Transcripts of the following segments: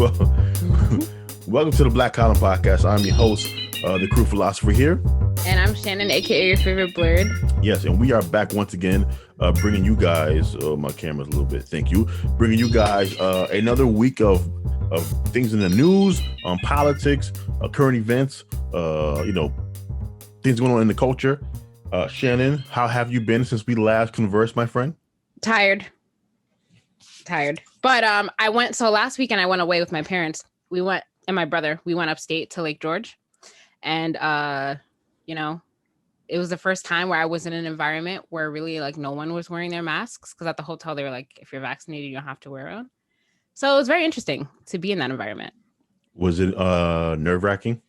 Well, welcome to the Black Column Podcast. I'm your host, the crew philosopher here. And I'm Shannon, aka your favorite Blerd. Yes, and we are back once again, bringing you guys. Oh, my camera's a little bit. Thank you. Bringing you guys another week of things in the news, politics, current events. Things going on in the culture. Shannon, how have you been since we last conversed, my friend? Tired. But last weekend I went away with my parents. And my brother. We went upstate to Lake George, and it was the first time where I was in an environment where really like no one was wearing their masks, because at the hotel they were like, if you're vaccinated, you don't have to wear one. So it was very interesting to be in that environment. Was it nerve-wracking?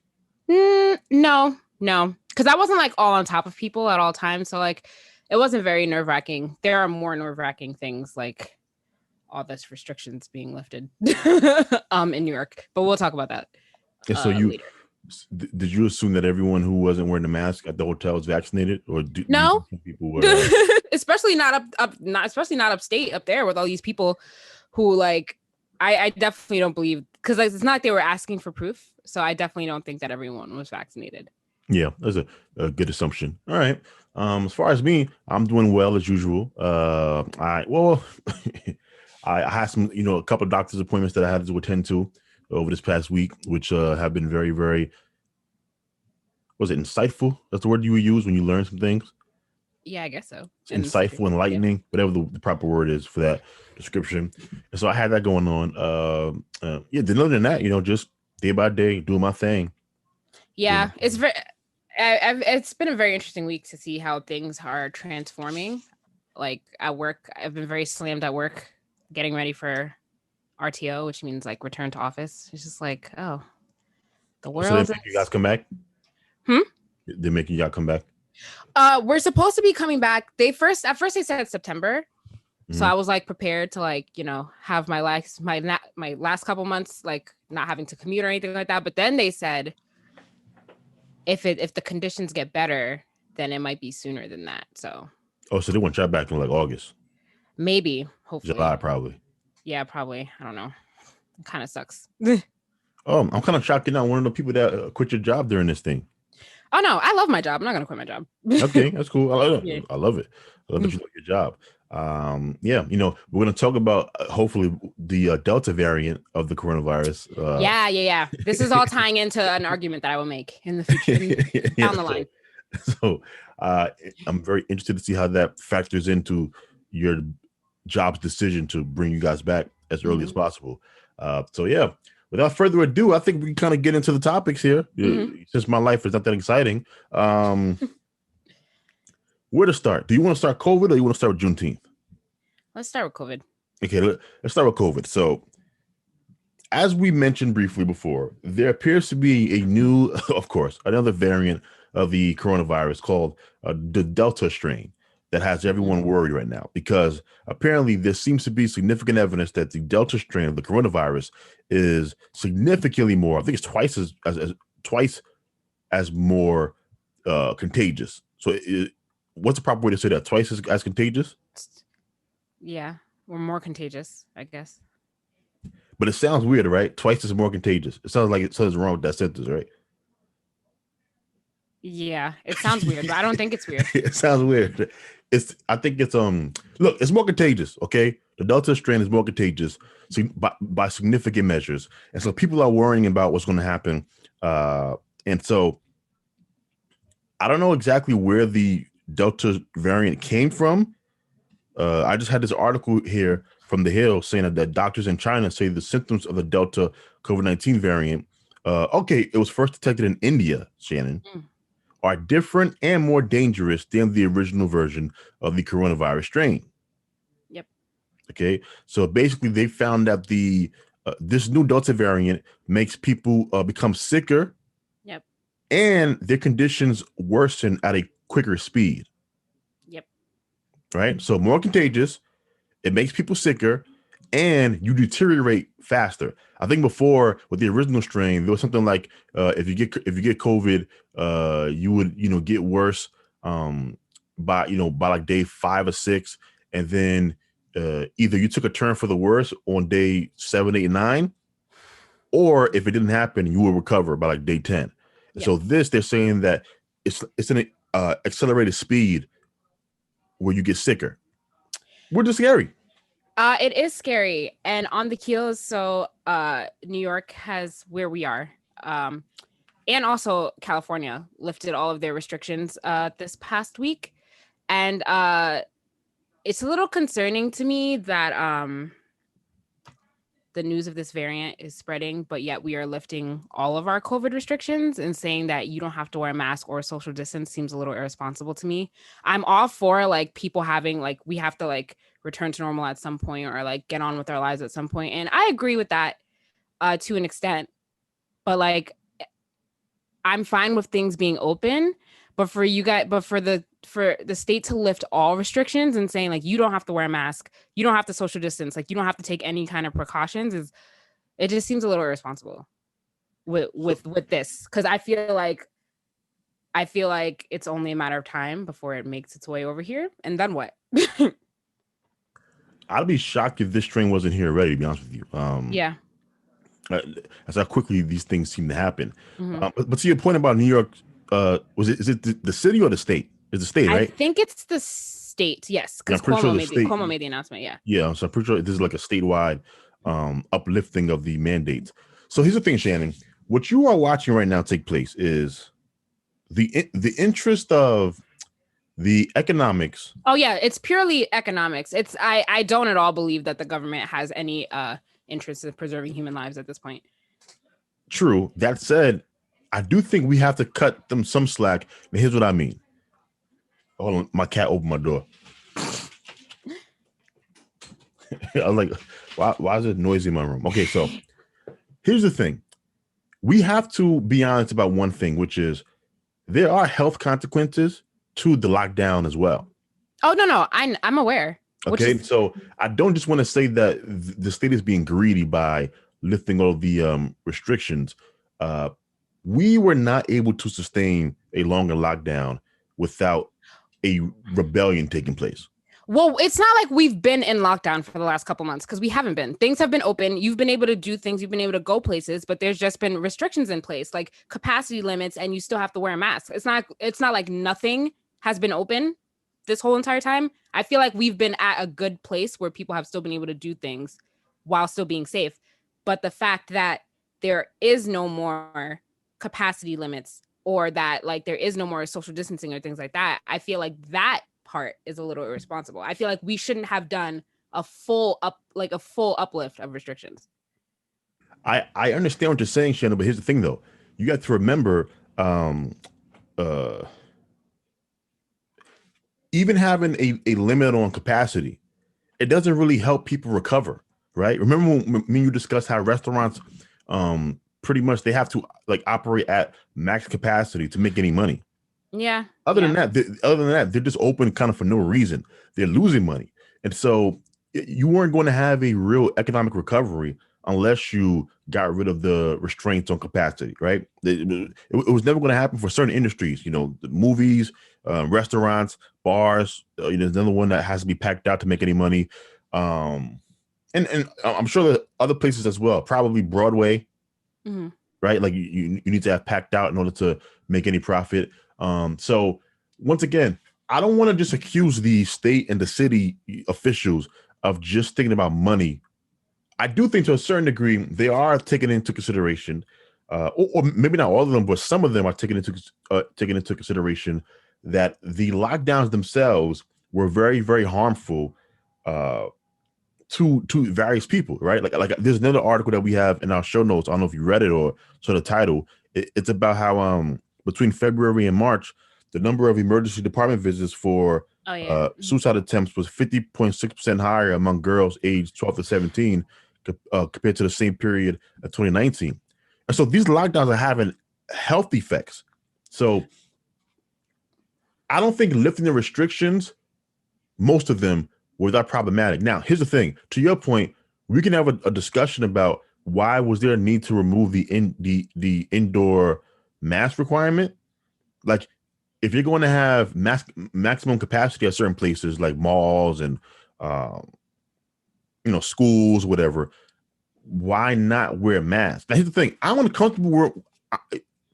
No, because I wasn't like all on top of people at all times. So like it wasn't very nerve-wracking. There are more nerve-wracking things like all this restrictions being lifted in New York, but we'll talk about that. And so later. Did you assume that everyone who wasn't wearing a mask at the hotel was vaccinated, or no? People were, especially not especially not upstate up there with all these people who like I definitely don't believe, because like, it's not like they were asking for proof. So I definitely don't think that everyone was vaccinated. Yeah, that's a good assumption. All right. As far as me, I'm doing well as usual. I had some, a couple of doctor's appointments that I had to attend to over this past week, which have been very, very, was it insightful? That's the word you would use when you learn some things? Yeah, I guess so. Insightful, enlightening, whatever the proper word is for that description. And so I had that going on. Other than that, just day by day, doing my thing. Yeah, it's been a very interesting week to see how things are transforming. Like at work, I've been very slammed at work, getting ready for RTO, which means like return to office. It's just like, oh, the world. So they make you guys come back? They're making y'all come back? We're supposed to be coming back. At first they said September. Mm-hmm. So I was like prepared to like, have my last couple months, like not having to commute or anything like that. But then they said, if the conditions get better, then it might be sooner than that. So. Oh, so they want y'all back in like August? Maybe, hopefully. July, probably. Yeah, probably. I don't know. It kind of sucks. I'm kind of shocked you're not one of the people that quit your job during this thing. Oh, no. I love my job. I'm not going to quit my job. Okay, that's cool. I love it. Yeah. I love that you love your job. We're going to talk about hopefully the Delta variant of the coronavirus. Yeah. This is all tying into an argument that I will make in the future, down the line. So I'm very interested to see how that factors into your job's decision to bring you guys back as early as possible. Without further ado, I think we can kind of get into the topics here. Since my life is not that exciting. Where to start? Do you want to start COVID, or do you want to start with Juneteenth? Let's start with COVID. Okay, let's start with COVID. So, as we mentioned briefly before, there appears to be another variant of the coronavirus called the Delta strain that has everyone worried right now, because apparently there seems to be significant evidence that the Delta strain of the coronavirus is significantly more, I think it's twice as more contagious. So what's the proper way to say that? Twice as contagious? Yeah, or more contagious, I guess. But it sounds weird, right? Twice as more contagious. It sounds like it says wrong with that sentence, right? Yeah, it sounds weird, but I don't think it's weird. It sounds weird. It's more contagious, okay? The Delta strain is more contagious by significant measures. And so people are worrying about what's going to happen. And so I don't know exactly where the Delta variant came from. I just had this article here from The Hill saying that doctors in China say the symptoms of the Delta COVID-19 variant, it was first detected in India, Shannon, are different and more dangerous than the original version of the coronavirus strain. Yep. Okay, so basically they found that this new Delta variant makes people become sicker. Yep. And their conditions worsen at a quicker speed. Yep. Right? So more contagious, it makes people sicker, and you deteriorate faster. I think before with the original strain, there was something like if you get COVID, you would get worse by like day 5 or 6, and then either you took a turn for the worse on day 7, 8, 9, or if it didn't happen, you will recover by like day 10. Yeah. So they're saying that it's an accelerated speed where you get sicker. Which is scary. It is scary. And on the heels, so New York has where we are. And also California lifted all of their restrictions this past week. And it's a little concerning to me that the news of this variant is spreading, but yet we are lifting all of our COVID restrictions and saying that you don't have to wear a mask or social distance seems a little irresponsible to me. I'm all for like people having like, we have to like return to normal at some point or like get on with our lives at some point. And I agree with that to an extent, but like, I'm fine with things being open, but for you guys, but for the state to lift all restrictions and saying like you don't have to wear a mask, you don't have to social distance, like you don't have to take any kind of precautions, is it just seems a little irresponsible with this, because I feel like it's only a matter of time before it makes its way over here, and then what? I'd be shocked if this strain wasn't here already, to be honest with you. Yeah. That's how quickly these things seem to happen. Mm-hmm. But to your point about New York, is it the city or the state? It's the state, right? I think it's the state, yes, because Cuomo made the announcement. Yeah, so I'm pretty sure this is like a statewide uplifting of the mandates. So here's the thing, Shannon. What you are watching right now take place is the interest of the economics. Oh yeah, it's purely economics. It's I don't at all believe that the government has any interest in preserving human lives at this point. True. That said, I do think we have to cut them some slack. And here's what I mean. Hold on, my cat opened my door. I was like, why is it noisy in my room? Okay, so here's the thing. We have to be honest about one thing, which is there are health consequences to the lockdown as well. Oh, no, I'm aware. Okay, so I don't just want to say that the state is being greedy by lifting all the restrictions. We were not able to sustain a longer lockdown without a rebellion taking place. Well, it's not like we've been in lockdown for the last couple months, because we haven't been. Things have been open. You've been able to do things. You've been able to go places, but there's just been restrictions in place, like capacity limits, and you still have to wear a mask. It's not like nothing has been open this whole entire time. I feel like we've been at a good place where people have still been able to do things while still being safe. But the fact that there is no more capacity limits, or that like there is no more social distancing or things like that, I feel like that part is a little irresponsible. I feel like we shouldn't have done a full uplift of restrictions. I understand what you're saying, Shannon, but here's the thing though. You got to remember even having a limit on capacity, it doesn't really help people recover, right? Remember when you discussed how restaurants pretty much they have to like operate at max capacity to make any money. Yeah. Other than that, they're just open kind of for no reason. They're losing money. And so you weren't going to have a real economic recovery unless you got rid of the restraints on capacity, right? It was never going to happen for certain industries, the movies, restaurants, bars. There's another one that has to be packed out to make any money. And I'm sure there are other places as well, probably Broadway, mm-hmm. right? Like you need to have packed out in order to make any profit. So once again, I don't want to just accuse the state and the city officials of just thinking about money. I do think to a certain degree, they are taking into consideration, or maybe not all of them, but some of them are taking into consideration that the lockdowns themselves were very, very harmful to various people, right? Like there's another article that we have in our show notes. I don't know if you read it or saw the title. It's about how between February and March, the number of emergency department visits for suicide attempts was 50.6% higher among girls aged 12 to 17 compared to the same period of 2019. And so these lockdowns are having health effects. So I don't think lifting the restrictions, most of them, were that problematic. Now, here's the thing. To your point, we can have a discussion about why was there a need to remove the indoor mask requirement. Like, if you're going to have maximum capacity at certain places like malls and schools, whatever, why not wear a mask? Now, here's the thing: I'm uncomfortable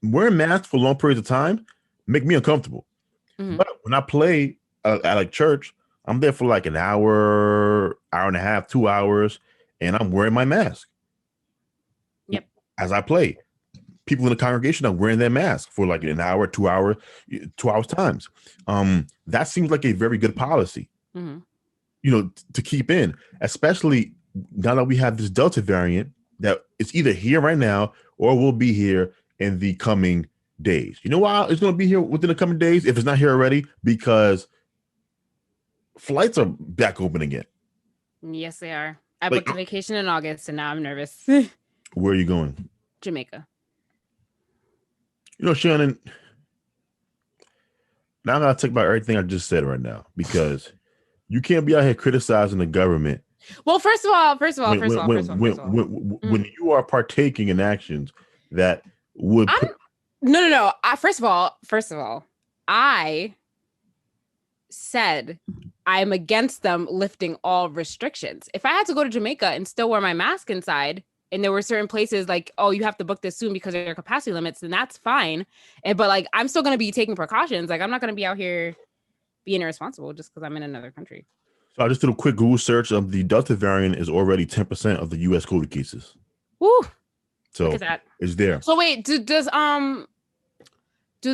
wearing masks for long periods of time. Make me uncomfortable. Mhm. But when I play at like church, I'm there for like an hour, hour and a half, 2 hours, and I'm wearing my mask Yep. as I play. People in the congregation are wearing their mask for like an hour, 2 hour, 2 hours times. That seems like a very good policy, Mhm. to keep in, especially now that we have this Delta variant that it's either here right now or will be here in the coming days. You know why it's going to be here within the coming days if it's not here already? Because flights are back open again. Yes, they are. I Like, booked a vacation in August, and now I'm nervous. where are you going? Jamaica. Shannon, now I gotta take about everything I just said right now because you can't be out here criticizing the government Well, first of all, when when you are partaking in actions that would I'm put. no. First of all, I said I'm against them lifting all restrictions. If I had to go to Jamaica and still wear my mask inside, and there were certain places like, oh, you have to book this soon because of your capacity limits, then that's fine. But like, I'm still gonna be taking precautions. Like, I'm not gonna be out here being irresponsible just because I'm in another country. So I just did a quick Google search of the Delta variant is already 10% of the U.S. COVID cases. Woo! Look So at that. it's there. So wait, do the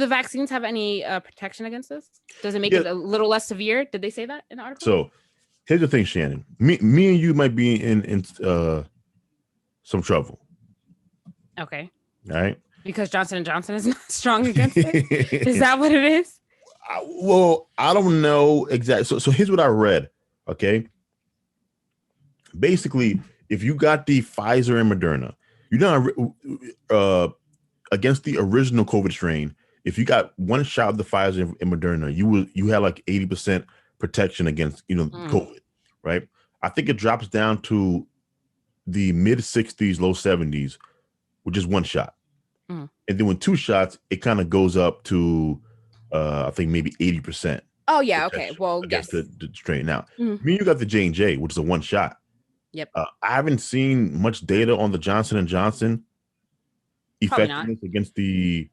vaccines have any protection against this? Does it make it a little less severe? Did they say that in the article? So here's the thing, Shannon. Me and you might be in some trouble. Okay. All right. Because Johnson & Johnson is not strong against it? Is that what it is? Well, I don't know exactly. So here's what I read. Okay. Basically, if you got the Pfizer and Moderna, against the original COVID strain, if you got one shot of the Pfizer and Moderna, you had like 80% protection against COVID, right? I think it drops down to the mid 60s, low 70s, which is one shot. And then with two shots, it kind of goes up to I think maybe 80%. Oh yeah, okay. Well, yes. The strain. Now, you got the J&J, which is a one shot. Yep. I haven't seen much data on the Johnson & Johnson effectiveness against the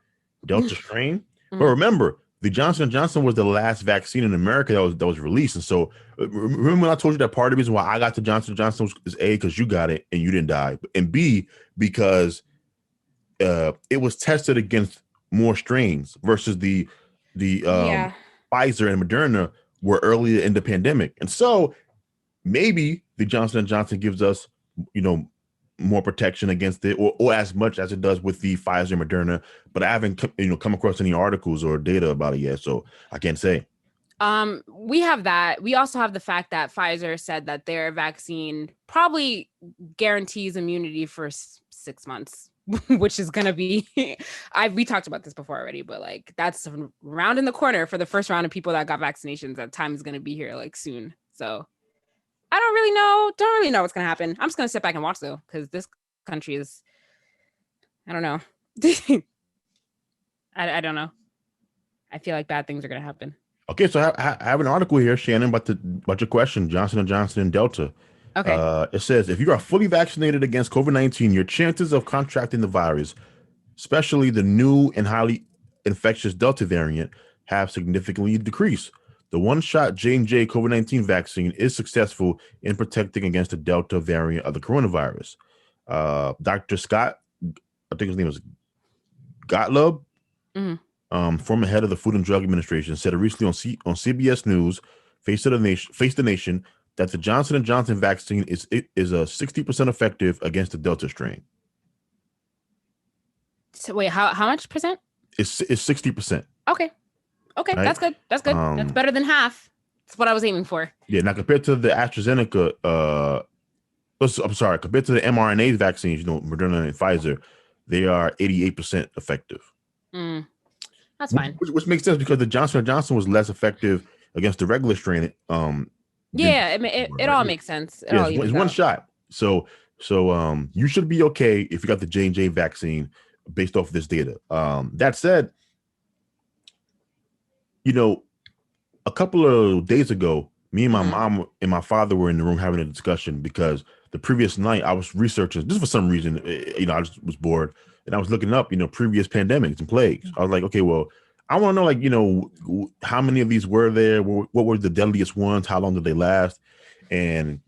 Delta strain. But remember, the Johnson & Johnson was the last vaccine in America that was released. And so remember when I told you that part of the reason why I got the Johnson & Johnson is A, because you got it and you didn't die, and B, because it was tested against more strains versus the Pfizer and Moderna were earlier in the pandemic. And so maybe the Johnson & Johnson gives us, more protection against it, or as much as it does with the Pfizer and Moderna. But I haven't, come across any articles or data about it yet, so I can't say. We have that. We also have the fact that Pfizer said that their vaccine probably guarantees immunity for 6 months, which is gonna be. We talked about this before already, but like that's round in the corner for the first round of people that got vaccinations. That time is gonna be here like soon. So I don't really know what's gonna happen. I'm just gonna sit back and watch though, because this country is, I don't know. I don't know. I feel like bad things are gonna happen. Okay, so I have an article here, Shannon, about your question, Johnson & Johnson and Delta. Okay. It says, if you are fully vaccinated against COVID-19, your chances of contracting the virus, especially the new and highly infectious Delta variant, have significantly decreased. The one-shot J&J COVID-19 vaccine is successful in protecting against the Delta variant of the coronavirus. Dr. Scott, I think his name was Gottlieb, former head of the Food and Drug Administration, said recently on CBS News, Face the Nation, that the Johnson & Johnson vaccine is a 60% effective against the Delta strain. So wait, how much percent? It's 60%. Okay, right? That's good. That's better than half. That's what I was aiming for. Yeah. Now compared to the AstraZeneca, compared to the mRNA vaccines, Moderna and Pfizer, they are 88% effective. That's fine. Which makes sense because the Johnson & Johnson was less effective against the regular strain. It all makes sense. It's one shot. So you should be okay if you got the J&J vaccine based off of this data. That said, a couple of days ago, me and my mom and my father were in the room having a discussion because the previous night I was researching just for some reason, I just was bored and I was looking up, previous pandemics and plagues. I was like, okay, well, I want to know, like, how many of these were there? What were the deadliest ones? How long did they last? And,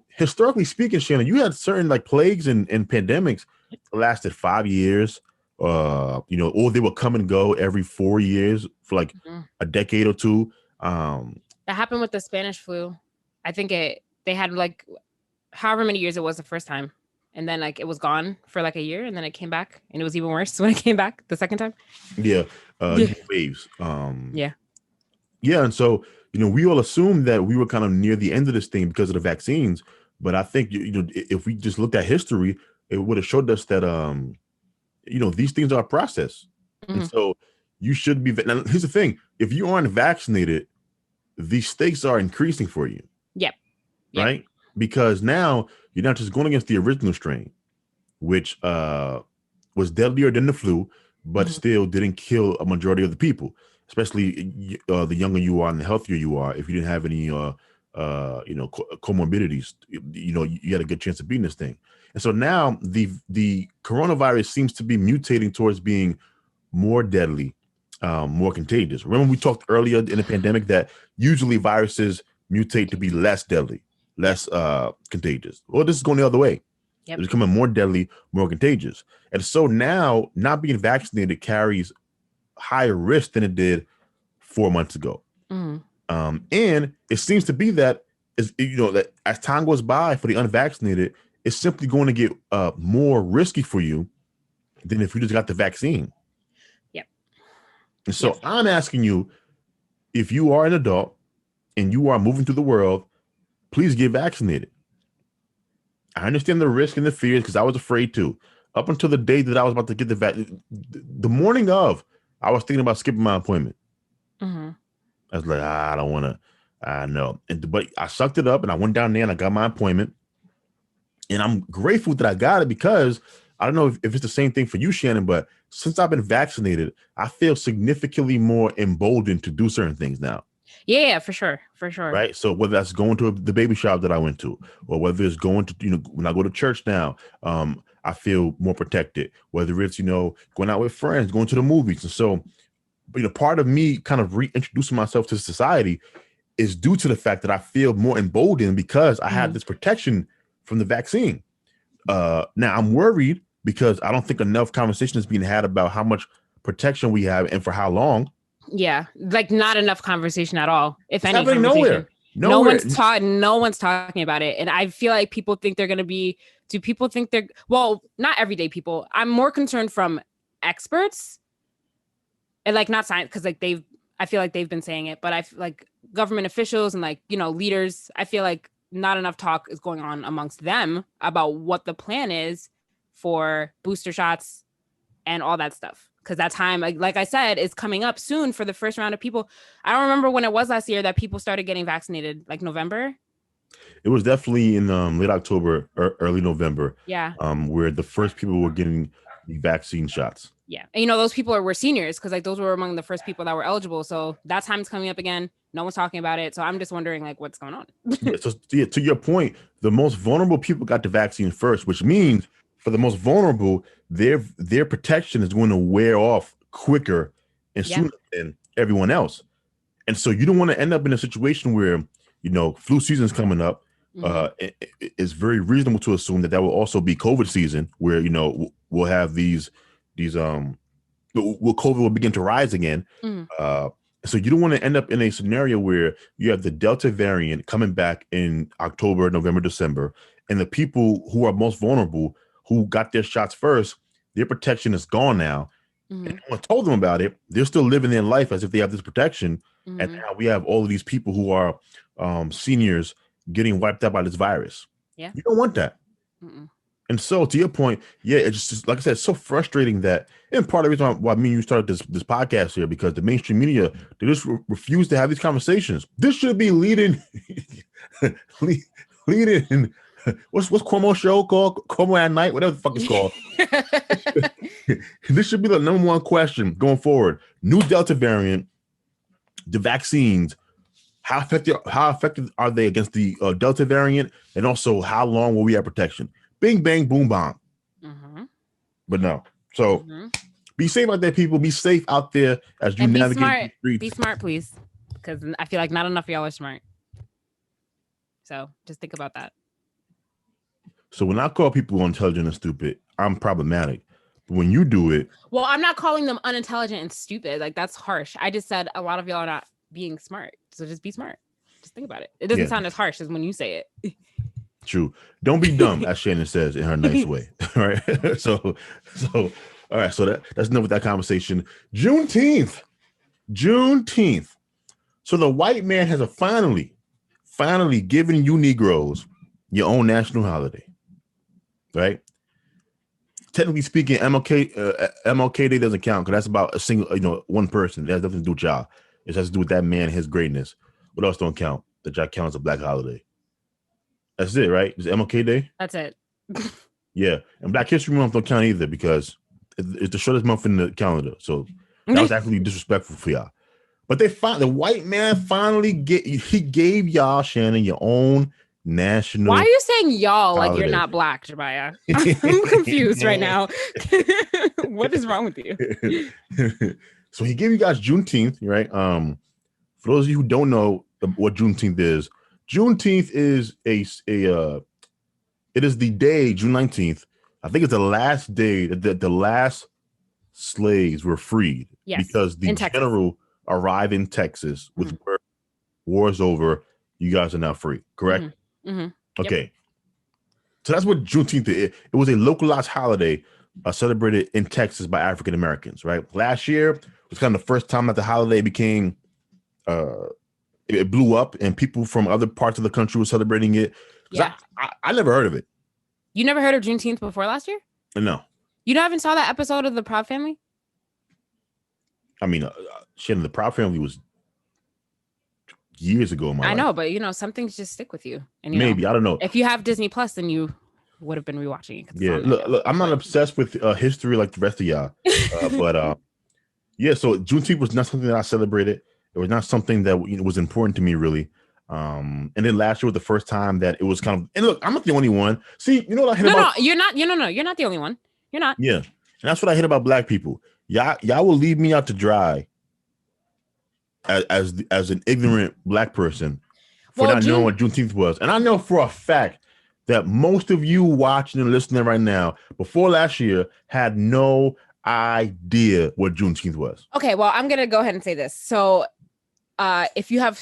historically speaking, Shannon, you had certain like plagues and pandemics that lasted 5 years, or they would come and go every 4 years for like a decade or two. That happened with the Spanish flu. I think they had like however many years it was the first time. And then like it was gone for like a year and then it came back and it was even worse when it came back the second time. Yeah. Waves. Yeah. Yeah. And so, we all assumed that we were kind of near the end of this thing because of the vaccines. But I think, if we just looked at history, it would have showed us that, these things are a process. Mm-hmm. And so you should be. Now, here's the thing. If you aren't vaccinated, the stakes are increasing for you. Yep. Right? Because now you're not just going against the original strain, which was deadlier than the flu, but still didn't kill a majority of the people, especially the younger you are and the healthier you are. If you didn't have any, comorbidities, you had a good chance of beating this thing. And so now the coronavirus seems to be mutating towards being more deadly, more contagious. Remember we talked earlier in the pandemic that usually viruses mutate to be less deadly, less contagious. Well, this is going the other way. Yep. It's becoming more deadly, more contagious. And so now not being vaccinated carries higher risk than it did 4 months ago. Mm. And it seems to be that that as time goes by for the unvaccinated, it's simply going to get more risky for you than if you just got the vaccine. Yep. And so I'm asking you, if you are an adult and you are moving through the world, please get vaccinated. I understand the risk and the fears because I was afraid too. Up until the day that I was about to get the morning of, I was thinking about skipping my appointment. Mm-hmm. I was like, I don't want to. I know. But I sucked it up and I went down there and I got my appointment. And I'm grateful that I got it because I don't know if it's the same thing for you, Shannon, but since I've been vaccinated, I feel significantly more emboldened to do certain things now. Yeah, for sure. For sure. Right. So whether that's going to the baby shop that I went to, or whether it's going to, when I go to church now, I feel more protected, whether it's, going out with friends, going to the movies. And so, part of me kind of reintroducing myself to society is due to the fact that I feel more emboldened because I have this protection from the vaccine. Now I'm worried because I don't think enough conversation is being had about how much protection we have and for how long. Yeah, like not enough conversation at all. If any conversation. Nowhere. No one's talking about it. And I feel like people think they're going to be, do people think they're, well, not everyday people. I'm more concerned from experts and like not science. Cause like I feel like they've been saying it, but I feel like government officials and like, leaders, I feel like not enough talk is going on amongst them about what the plan is for booster shots and all that stuff. Because that time, like I said, is coming up soon for the first round of people. I don't remember when it was last year that people started getting vaccinated, like November. It was definitely in late October or early November. Yeah. Where the first people were getting the vaccine shots. Yeah. And those people were seniors because like those were among the first people that were eligible. So that time's coming up again. No one's talking about it. So I'm just wondering like what's going on. To your point, the most vulnerable people got the vaccine first, which means for the most vulnerable, their protection is going to wear off quicker and sooner than everyone else. And so you don't want to end up in a situation where, flu season is coming up. It's very reasonable to assume that will also be COVID season where, we'll have these COVID will begin to rise again. So you don't want to end up in a scenario where you have the Delta variant coming back in October, November, December, and the people who are most vulnerable who got their shots first, their protection is gone now. And no one told them about it. They're still living their life as if they have this protection. And now we have all of these people who are seniors getting wiped out by this virus. Yeah. You don't want that. And so to your point, it's just, like I said, it's so frustrating that, and part of the reason why me and you started this podcast here, because the mainstream media, they just refuse to have these conversations. This should be leading what's Cuomo's show called? Cuomo at Night, whatever the fuck it's called. This should be the number one question going forward. New Delta variant, the vaccines. how effective are they against the Delta variant, and also how long will we have protection? Bing, bang, boom, bomb. Mm-hmm. But no. So be safe out there, people. Be safe out there as you And navigate the streets. Be smart, please, because I feel like not enough of y'all are smart. So just think about that. So when I call people intelligent and stupid, I'm problematic. But when you do it, well, I'm not calling them unintelligent and stupid. Like, that's harsh. I just said a lot of y'all are not being smart. So just be smart. Just think about it. It doesn't sound as harsh as when you say it. True. Don't be dumb, as Shannon says in her nice way. All right. So all right. So that's enough with that conversation. Juneteenth. So the white man has finally given you Negroes your own national holiday. Right? Technically speaking, MLK Day doesn't count because that's about a single, one person. That has nothing to do with y'all. It has to do with that man and his greatness. What else don't count? That y'all count as a black holiday. That's it, right? It's MLK Day. That's it. Yeah, and Black History Month don't count either because it's the shortest month in the calendar. So that was actually disrespectful for y'all. But the white man finally gave y'all, Shannon, your own national. Why are you saying y'all holiday. Like you're not black, Jabaya? I'm confused right now. What is wrong with you? So he gave you guys Juneteenth, right? For those of you who don't know what Juneteenth is it is the day, June 19th. I think it's the last day that the last slaves were freed. Yes, because the general arrived in Texas with war's over. You guys are now free, correct? Okay. Yep. So that's what Juneteenth is. It was a localized holiday celebrated in Texas by African Americans, right? Last year was kind of the first time that the holiday became it blew up and people from other parts of the country were celebrating it. Yeah. I never heard of it. You never heard of Juneteenth before last year? No. You haven't saw that episode of The Proud Family? I mean, Shannon, The Proud Family was years ago in my life. I know, but some things just stick with you. And maybe, I don't know. If you have Disney Plus, then you would have been rewatching it. Yeah, look, I'm not obsessed with history like the rest of y'all. But yeah, so Juneteenth was not something that I celebrated. It was not something that was important to me, really. And then last year was the first time that it was kind of. And look, I'm not the only one. See, you know what I hate about? No, you're not. No, you're not the only one. You're not. Yeah, and that's what I hate about black people. Y'all will leave me out to dry as an ignorant black person for not knowing what Juneteenth was. And I know for a fact that most of you watching and listening right now, before last year, had no idea what Juneteenth was. Okay, well, I'm gonna go ahead and say this. So if you have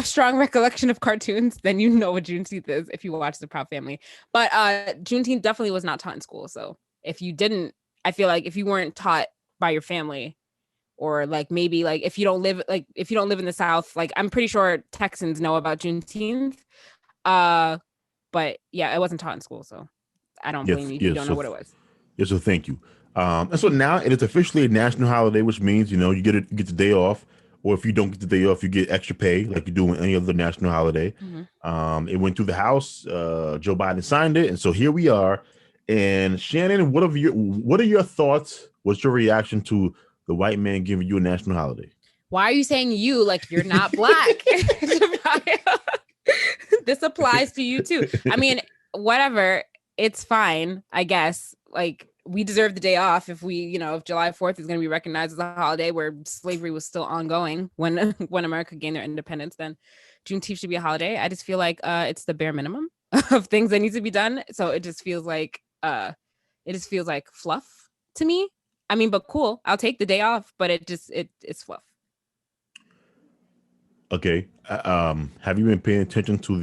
strong recollection of cartoons, then you know what Juneteenth is if you watch The Proud Family. But Juneteenth definitely was not taught in school. So if you didn't, I feel like if you weren't taught by your family, or like maybe like if you don't live in the South, like I'm pretty sure Texans know about Juneteenth. But yeah, it wasn't taught in school, so I don't blame you if you don't know what it was. Yeah, so thank you. And so now it is officially a national holiday, which means you get the day off. Or if you don't get the day off, you get extra pay like you do with any other national holiday. It went through the House. Joe Biden signed it. And so here we are. And Shannon, what are your thoughts? What's your reaction to the white man giving you a national holiday? Why are you saying you like you're not black? This applies to you too. I mean, whatever. It's fine, I guess. Like, we deserve the day off if if July 4th is going to be recognized as a holiday where slavery was still ongoing when America gained their independence, then Juneteenth should be a holiday. I just feel like it's the bare minimum of things that need to be done. So it just feels like fluff to me. I mean, but cool. I'll take the day off, but it's fluff. Okay. Have you been paying attention to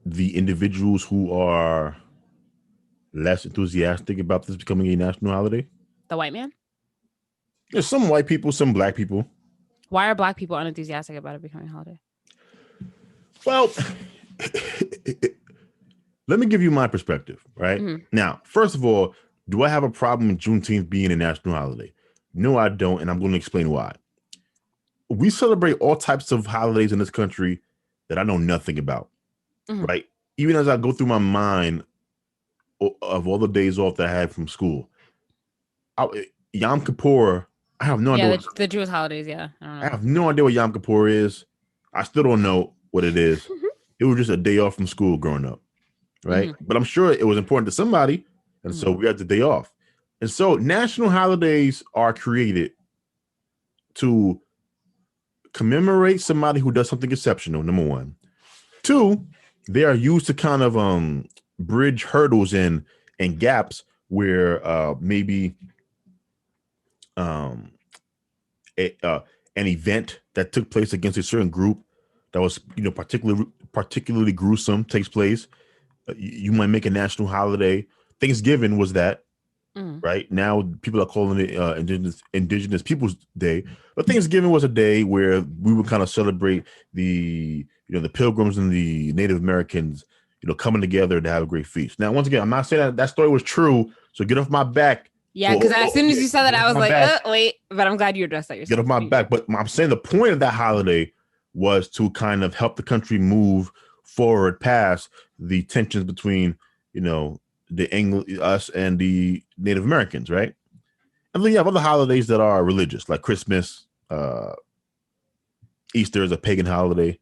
the individuals who are less enthusiastic about this becoming a national holiday? The white man? There's some white people, some black people. Why are black people unenthusiastic about it becoming a holiday? Well, let me give you my perspective, right? Now, first of all, do I have a problem with Juneteenth being a national holiday? No, I don't, and I'm going to explain why. We celebrate all types of holidays in this country that I know nothing about, right? Even as I go through my mind of all the days off that I had from school, Yom Kippur, I have no idea. Yeah, the Jewish holidays. Yeah, I don't I know. have no idea what Yom Kippur is. I still don't know what it is. It was just a day off from school growing up, right? But I'm sure it was important to somebody, and so we had the day off. And so national holidays are created to commemorate somebody who does something exceptional, number one. Two, they are used to kind of bridge hurdles and gaps where maybe an event that took place against a certain group that was particularly gruesome takes place. You might make a national holiday. Thanksgiving was that. Right now, people are calling it Indigenous Peoples Day, but Thanksgiving was a day where we would kind of celebrate the the Pilgrims and the Native Americans, coming together to have a great feast. Now, once again, I'm not saying that story was true, so get off my back. Yeah, because as soon as you said that, I was like, wait. But I'm glad you addressed that yourself. Get off my back. But I'm saying the point of that holiday was to kind of help the country move forward past the tensions between us and the Native Americans, right? And then you have other holidays that are religious, like Christmas. Easter is a pagan holiday,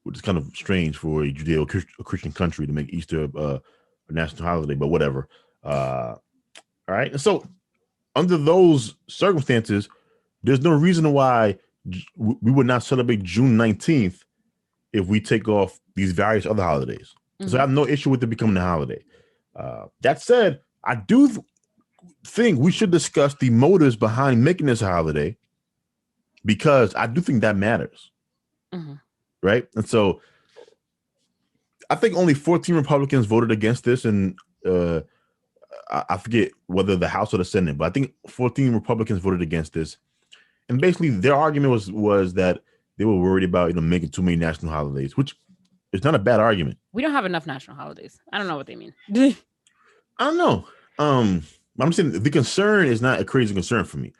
which is kind of strange for a Judeo-Christian country to make Easter a national holiday, but whatever. All right. And so under those circumstances, there's no reason why we would not celebrate June 19th if we take off these various other holidays. So I have no issue with it becoming a holiday. That said, I do think we should discuss the motives behind making this a holiday, because I do think that matters. Right. And so I think only 14 Republicans voted against this, and I forget whether the House or the Senate, but I think 14 Republicans voted against this. And basically their argument was that they were worried about making too many national holidays, which is not a bad argument. We don't have enough national holidays. I don't know what they mean. I don't know. I'm saying the concern is not a crazy concern for me,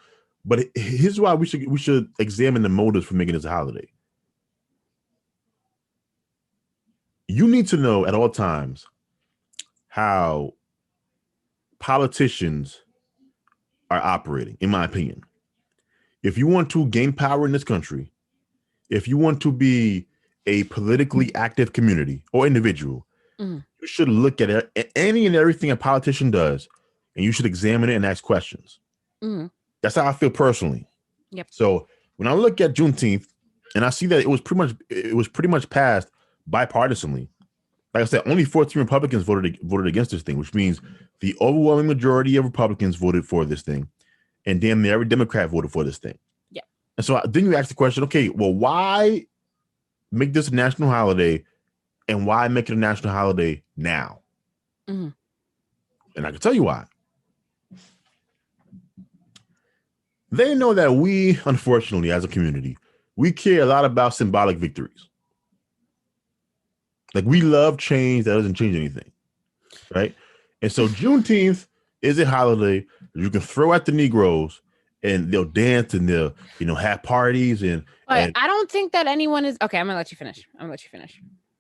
but here's why we should examine the motives for making this a holiday. You need to know at all times how politicians are operating, in my opinion. If you want to gain power in this country, if you want to be a politically active community or individual, you should look at any and everything a politician does, and you should examine it and ask questions. That's how I feel personally. Yep. So when I look at Juneteenth and I see that it was pretty much passed bipartisanly, like I said, only 14 Republicans voted against this thing, which means the overwhelming majority of Republicans voted for this thing, and damn near every Democrat voted for this thing. Yeah. And so then you ask the question, okay, well, why make this a national holiday, and why make it a national holiday now? And I can tell you why. They know that we, unfortunately, as a community, we care a lot about symbolic victories. Like, we love change that doesn't change anything, right? And so Juneteenth is a holiday you can throw at the Negroes, and they'll dance and they'll, have parties and I don't think that anyone is okay. I'm gonna let you finish.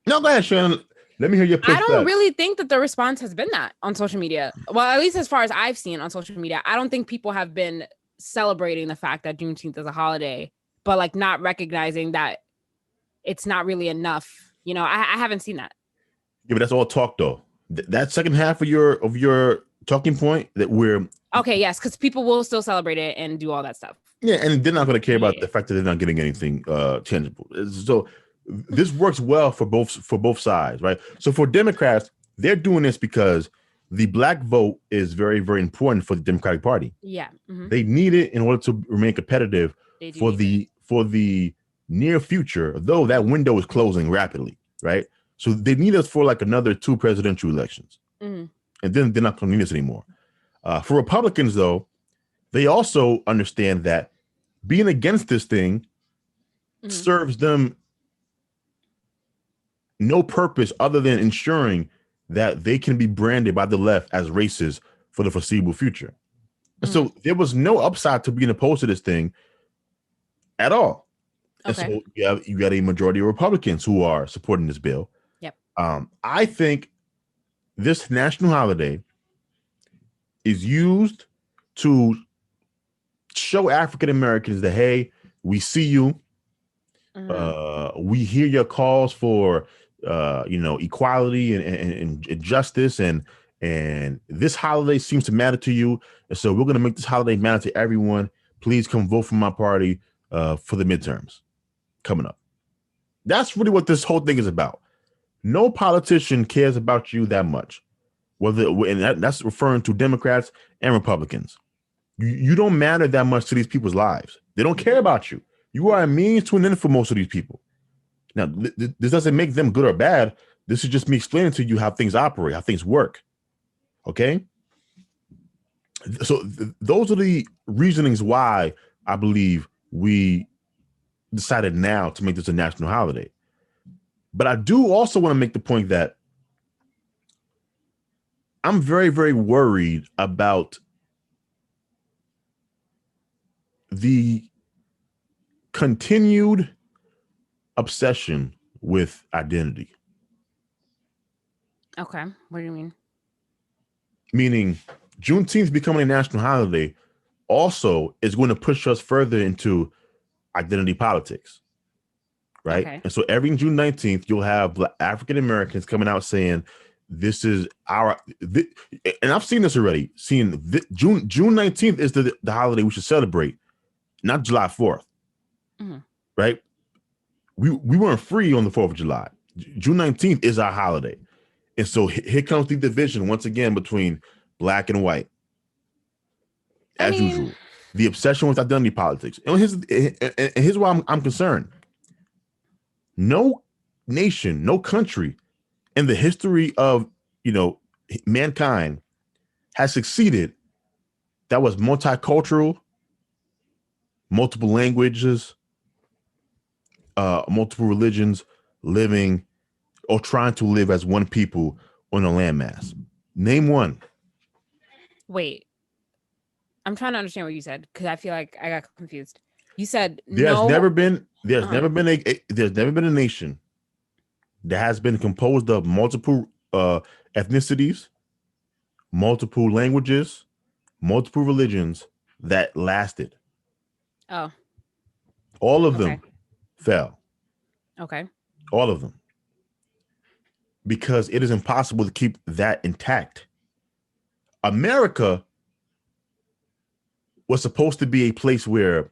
No, go ahead, Shannon. Let me hear your pushback. I don't really think that the response has been that on social media. Well, at least as far as I've seen on social media, I don't think people have been celebrating the fact that Juneteenth is a holiday, but like not recognizing that it's not really enough. I haven't seen that. Yeah, but that's all talk though. That second half of your talking point that we're okay, yes, because people will still celebrate it and do all that stuff. Yeah, and they're not going to care about the fact that they're not getting anything tangible. So this works well for both sides, right? So for Democrats, they're doing this because the Black vote is very, very important for the Democratic Party. Yeah, they need it in order to remain competitive for the near future, though that window is closing rapidly, right? So they need us for like another 2 presidential elections, and then they're not going to need us anymore. For Republicans, though, they also understand that being against this thing serves them no purpose other than ensuring that they can be branded by the left as racist for the foreseeable future. And so there was no upside to being opposed to this thing at all. Okay. And so you got a majority of Republicans who are supporting this bill. Yep. I think this national holiday is used to show African Americans that, hey, we see you. We hear your calls for equality and justice, and this holiday seems to matter to you, and so we're going to make this holiday matter to everyone. Please come vote for my party for the midterms coming up. That's really what this whole thing is about. No politician cares about you that much, that's referring to Democrats and Republicans. You don't matter that much to these people's lives. They don't care about you. You are a means to an end for most of these people. Now, this doesn't make them good or bad. This is just me explaining to you how things operate, how things work. Okay? So those are the reasonings why I believe we decided now to make this a national holiday. But I do also want to make the point that I'm very, very worried about the continued obsession with identity. Okay. What do you mean? Meaning Juneteenth becoming a national holiday also is going to push us further into identity politics. Right. Okay. And so every June 19th, you'll have African Americans coming out saying, this is and I've seen this already, June 19th is the holiday we should celebrate, not July 4th. Right. We weren't free on the 4th of July. June 19th is our holiday. And so here comes the division once again between black and white. As usual, the obsession with identity politics. And here's why I'm concerned. No nation, no country in the history of, mankind has succeeded that was multicultural, multiple languages, multiple religions, living or trying to live as one people on a landmass. Name one. Wait, I'm trying to understand what you said because I feel like I got confused. You said there's never been a nation that has been composed of multiple ethnicities, multiple languages, multiple religions that lasted. Oh. All of them fell. Okay. All of them. Because it is impossible to keep that intact. America was supposed to be a place where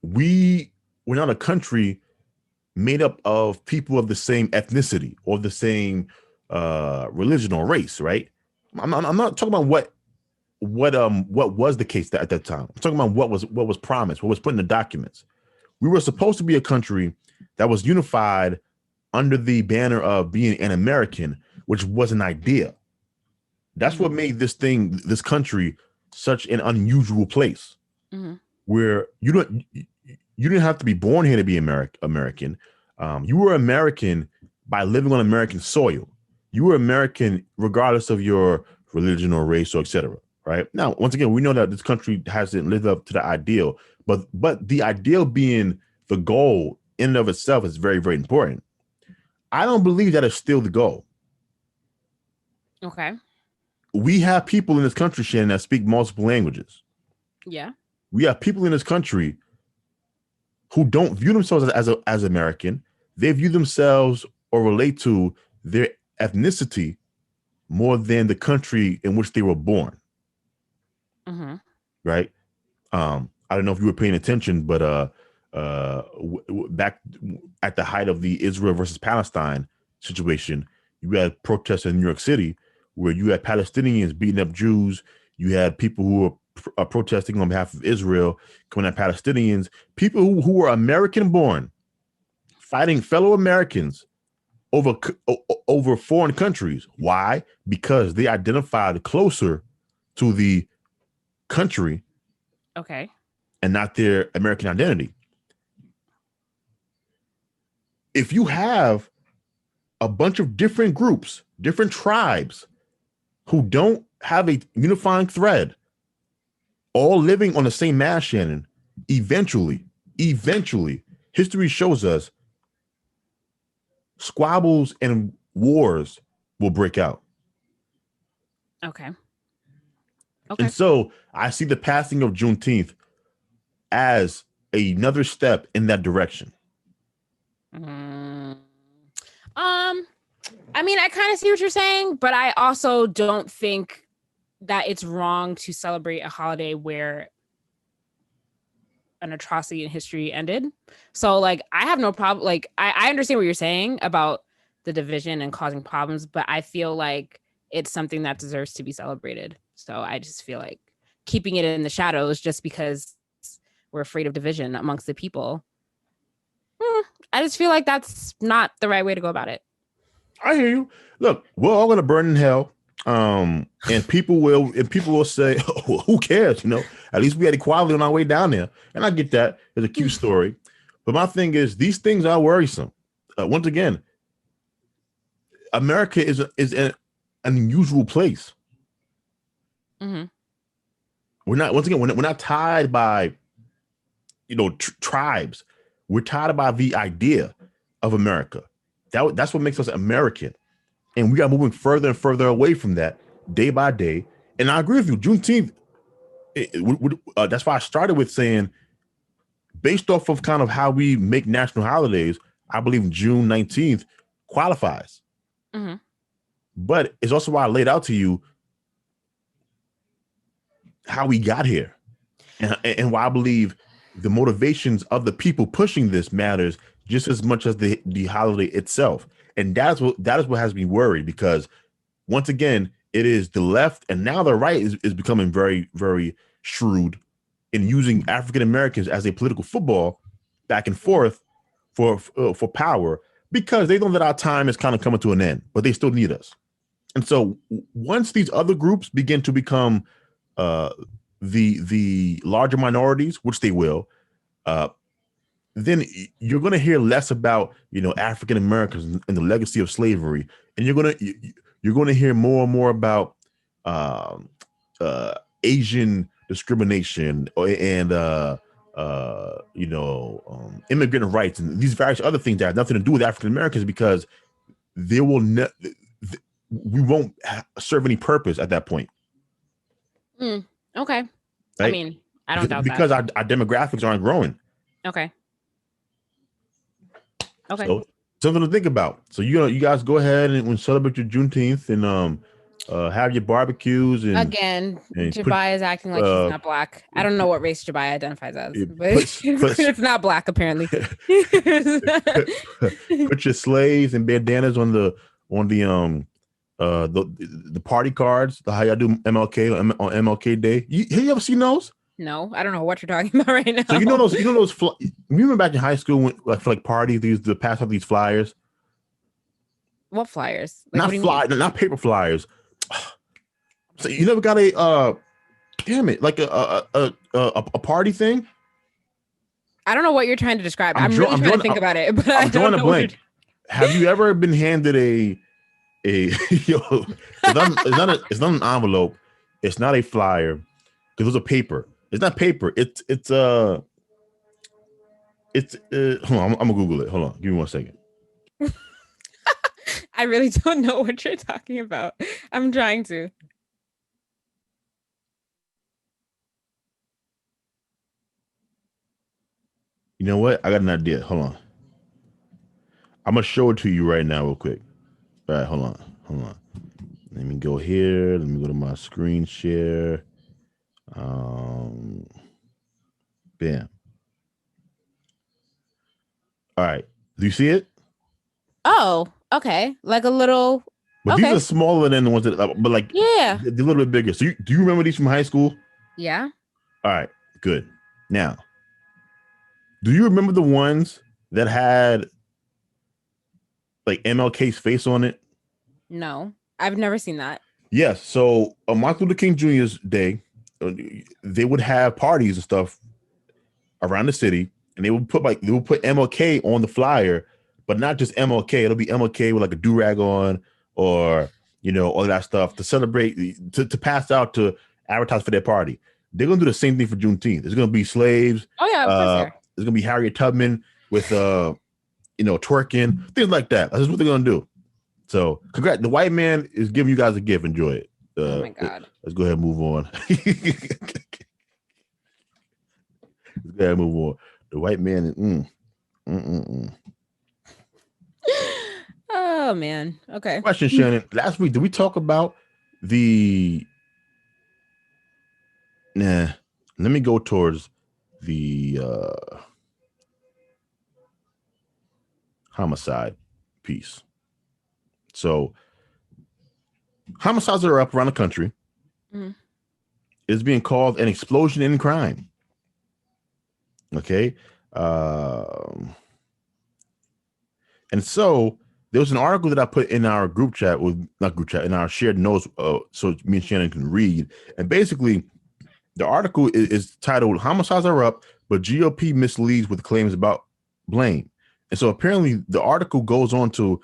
we're not a country made up of people of the same ethnicity or the same religion or race, right? I'm not talking about what was the case at that time. I'm talking about what was promised, what was put in the documents. We were supposed to be a country that was unified under the banner of being an American, which was an idea. That's what made this country such an unusual place, where you didn't have to be born here to be American. You were American by living on American soil. You were American regardless of your religion or race or etc. Right now, once again, we know that this country hasn't lived up to the ideal, but the ideal being the goal in and of itself is very, very important. I don't believe that is still the goal. Okay. We have people in this country, Shannon, that speak multiple languages. Yeah. We have people in this country who don't view themselves as American. They view themselves or relate to their ethnicity more than the country in which they were born. Right. I don't know if you were paying attention, but back at the height of the Israel versus Palestine situation, you had protests in New York City where you had Palestinians beating up Jews. You had people who were protesting on behalf of Israel, coming at Palestinians, people who were American born, fighting fellow Americans over foreign countries. Why? Because they identified closer to the country. Okay. And not their American identity. If you have a bunch of different groups, different tribes who don't have a unifying thread, all living on the same mass, Shannon, eventually, history shows us squabbles and wars will break out. Okay. Okay. And so I see the passing of Juneteenth as another step in that direction. Mm. I mean, I kind of see what you're saying, but I also don't think that it's wrong to celebrate a holiday where an atrocity in history ended. So like I have no problem. Like I understand what you're saying about the division and causing problems, but I feel like it's something that deserves to be celebrated. So I just feel like keeping it in the shadows just because we're afraid of division amongst the people. I just feel like that's not the right way to go about it. I hear you. Look, we're all gonna burn in hell. And people will say, oh, who cares? You know, at least we had equality on our way down there. And I get that. It's a cute story. But my thing is, these things are worrisome. Once again, America is an unusual place. Mm-hmm. We're not tied by, tribes. We're tied by the idea of America. That's what makes us American. And we are moving further and further away from that day by day. And I agree with you. Juneteenth, that's why I started with saying, based off of kind of how we make national holidays, I believe June 19th qualifies. Mm-hmm. But it's also why I laid out to you how we got here and why I believe the motivations of the people pushing this matters just as much as the holiday itself. And that is what has me worried, because once again, it is the left and now the right is becoming very, very shrewd in using African Americans as a political football back and forth for power, because they know that our time is kind of coming to an end, but they still need us. And so once these other groups begin to become the larger minorities, which they will, then you're going to hear less about African Americans and the legacy of slavery, and you're going to hear more and more about Asian discrimination and immigrant rights and these various other things that have nothing to do with African Americans, because they will we won't serve any purpose at that point. Okay. Right? I mean, I don't doubt because that. our demographics aren't growing. Okay. So something to think about. So you guys go ahead and celebrate your Juneteenth and have your barbecues. And again, Jabaya is acting like she's not black. I don't know what race Jabaya identifies as, but it's not black apparently. Put your slaves and bandanas on the party cards. How y'all do MLK on MLK Day? Have you ever seen those? No, I don't know what you're talking about right now. So you know those remember back in high school when, for parties, they pass out these flyers. What flyers? Not paper flyers. So you never got a party thing? I don't know what you're trying to describe. I'm really trying to think about it, but I'm drawing a blank. Have you ever been handed it's not an envelope, it's not a flyer, because it was a paper. It's not paper. It's hold on, I'm gonna Google it. Hold on, give me 1 second. I really don't know what you're talking about. I'm trying to. You know what? I got an idea. Hold on. I'm gonna show it to you right now, real quick. All right, hold on. Let me go here. Let me go to my screen share. Bam. All right. Do you see it? Oh, okay. Like a little. But these are smaller than the ones that, but they're a little bit bigger. So do you remember these from high school? Yeah. All right. Good. Now, do you remember the ones that had MLK's face on it? No, I've never seen that. Yes. So on Martin Luther King Jr.'s day, they would have parties and stuff around the city, and they would put MLK on the flyer, but not just MLK. It'll be MLK with a do-rag on, or all that stuff to celebrate, to pass out, to advertise for their party. They're gonna do the same thing for Juneteenth. There's gonna be slaves. Oh yeah, of course. There's gonna be Harriet Tubman with twerking, things like that. That's what they're gonna do. So congrats. The white man is giving you guys a gift. Enjoy it. Oh my God. Let's go ahead and move on. Let's go ahead and move on. The white man. Oh man. Okay. Question, Shannon. Last week, did we talk about the? Nah. Let me go towards the homicide piece. So, homicides are up around the country. Mm-hmm. It's being called an explosion in crime. Okay. And so there was an article that I put in our group chat, in our shared notes, so me and Shannon can read. And basically, the article is titled "Homicides Are Up, but GOP Misleads with Claims About Blame." And so apparently, the article goes on to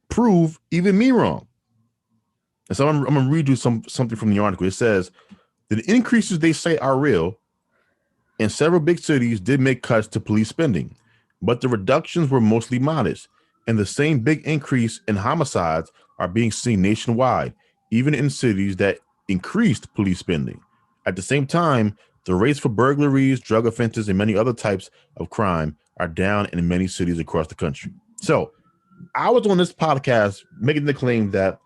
prove even me wrong. And so I'm gonna read you something from the article. It says the increases they say are real, and several big cities did make cuts to police spending, but the reductions were mostly modest, and the same big increase in homicides are being seen nationwide, even in cities that increased police spending. At the same time, the rates for burglaries, drug offenses, and many other types of crime are down in many cities across the country. So I was on this podcast making the claim that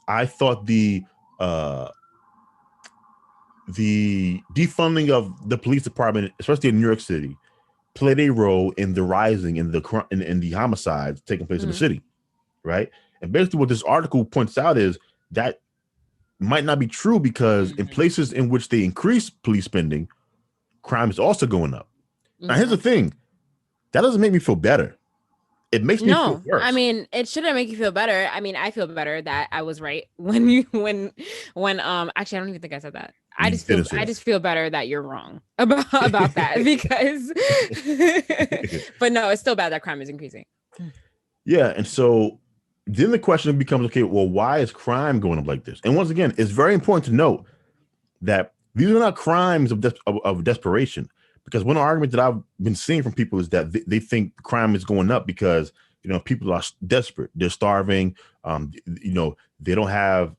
I thought the defunding of the police department, especially in New York City, played a role in the rising in the homicides taking place in the city, right? And basically, what this article points out is that might not be true because in places in which they increase police spending, crime is also going up. Now, here's the thing: that doesn't make me feel better. It makes me feel worse. I mean, it shouldn't make you feel better. I mean, I feel better that I was right when actually I don't even think I said that. I just feel better that you're wrong about that because but no, it's still bad that crime is increasing. Yeah, and so then the question becomes, okay, well, why is crime going up like this? And once again, it's very important to note that these are not crimes of desperation, because one argument that I've been seeing from people is that they think crime is going up because, you know, people are desperate, they're starving, you know, they don't have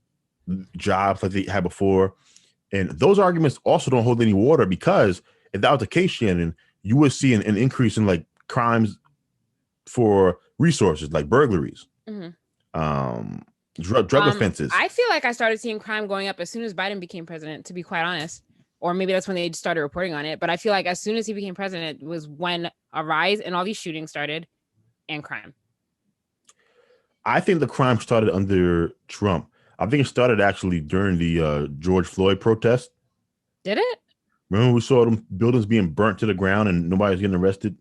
jobs like they had before. And those arguments also don't hold any water, because if that was the case, Shannon, you would see an increase in like crimes for resources like burglaries, drug offenses. I feel like I started seeing crime going up as soon as Biden became president, to be quite honest. Or maybe that's when they started reporting on it. But I feel like as soon as he became president was when a rise in all these shootings started and crime. I think the crime started under Trump. I think it started actually during the George Floyd protest. Did it? Remember we saw them buildings being burnt to the ground and nobody's getting arrested?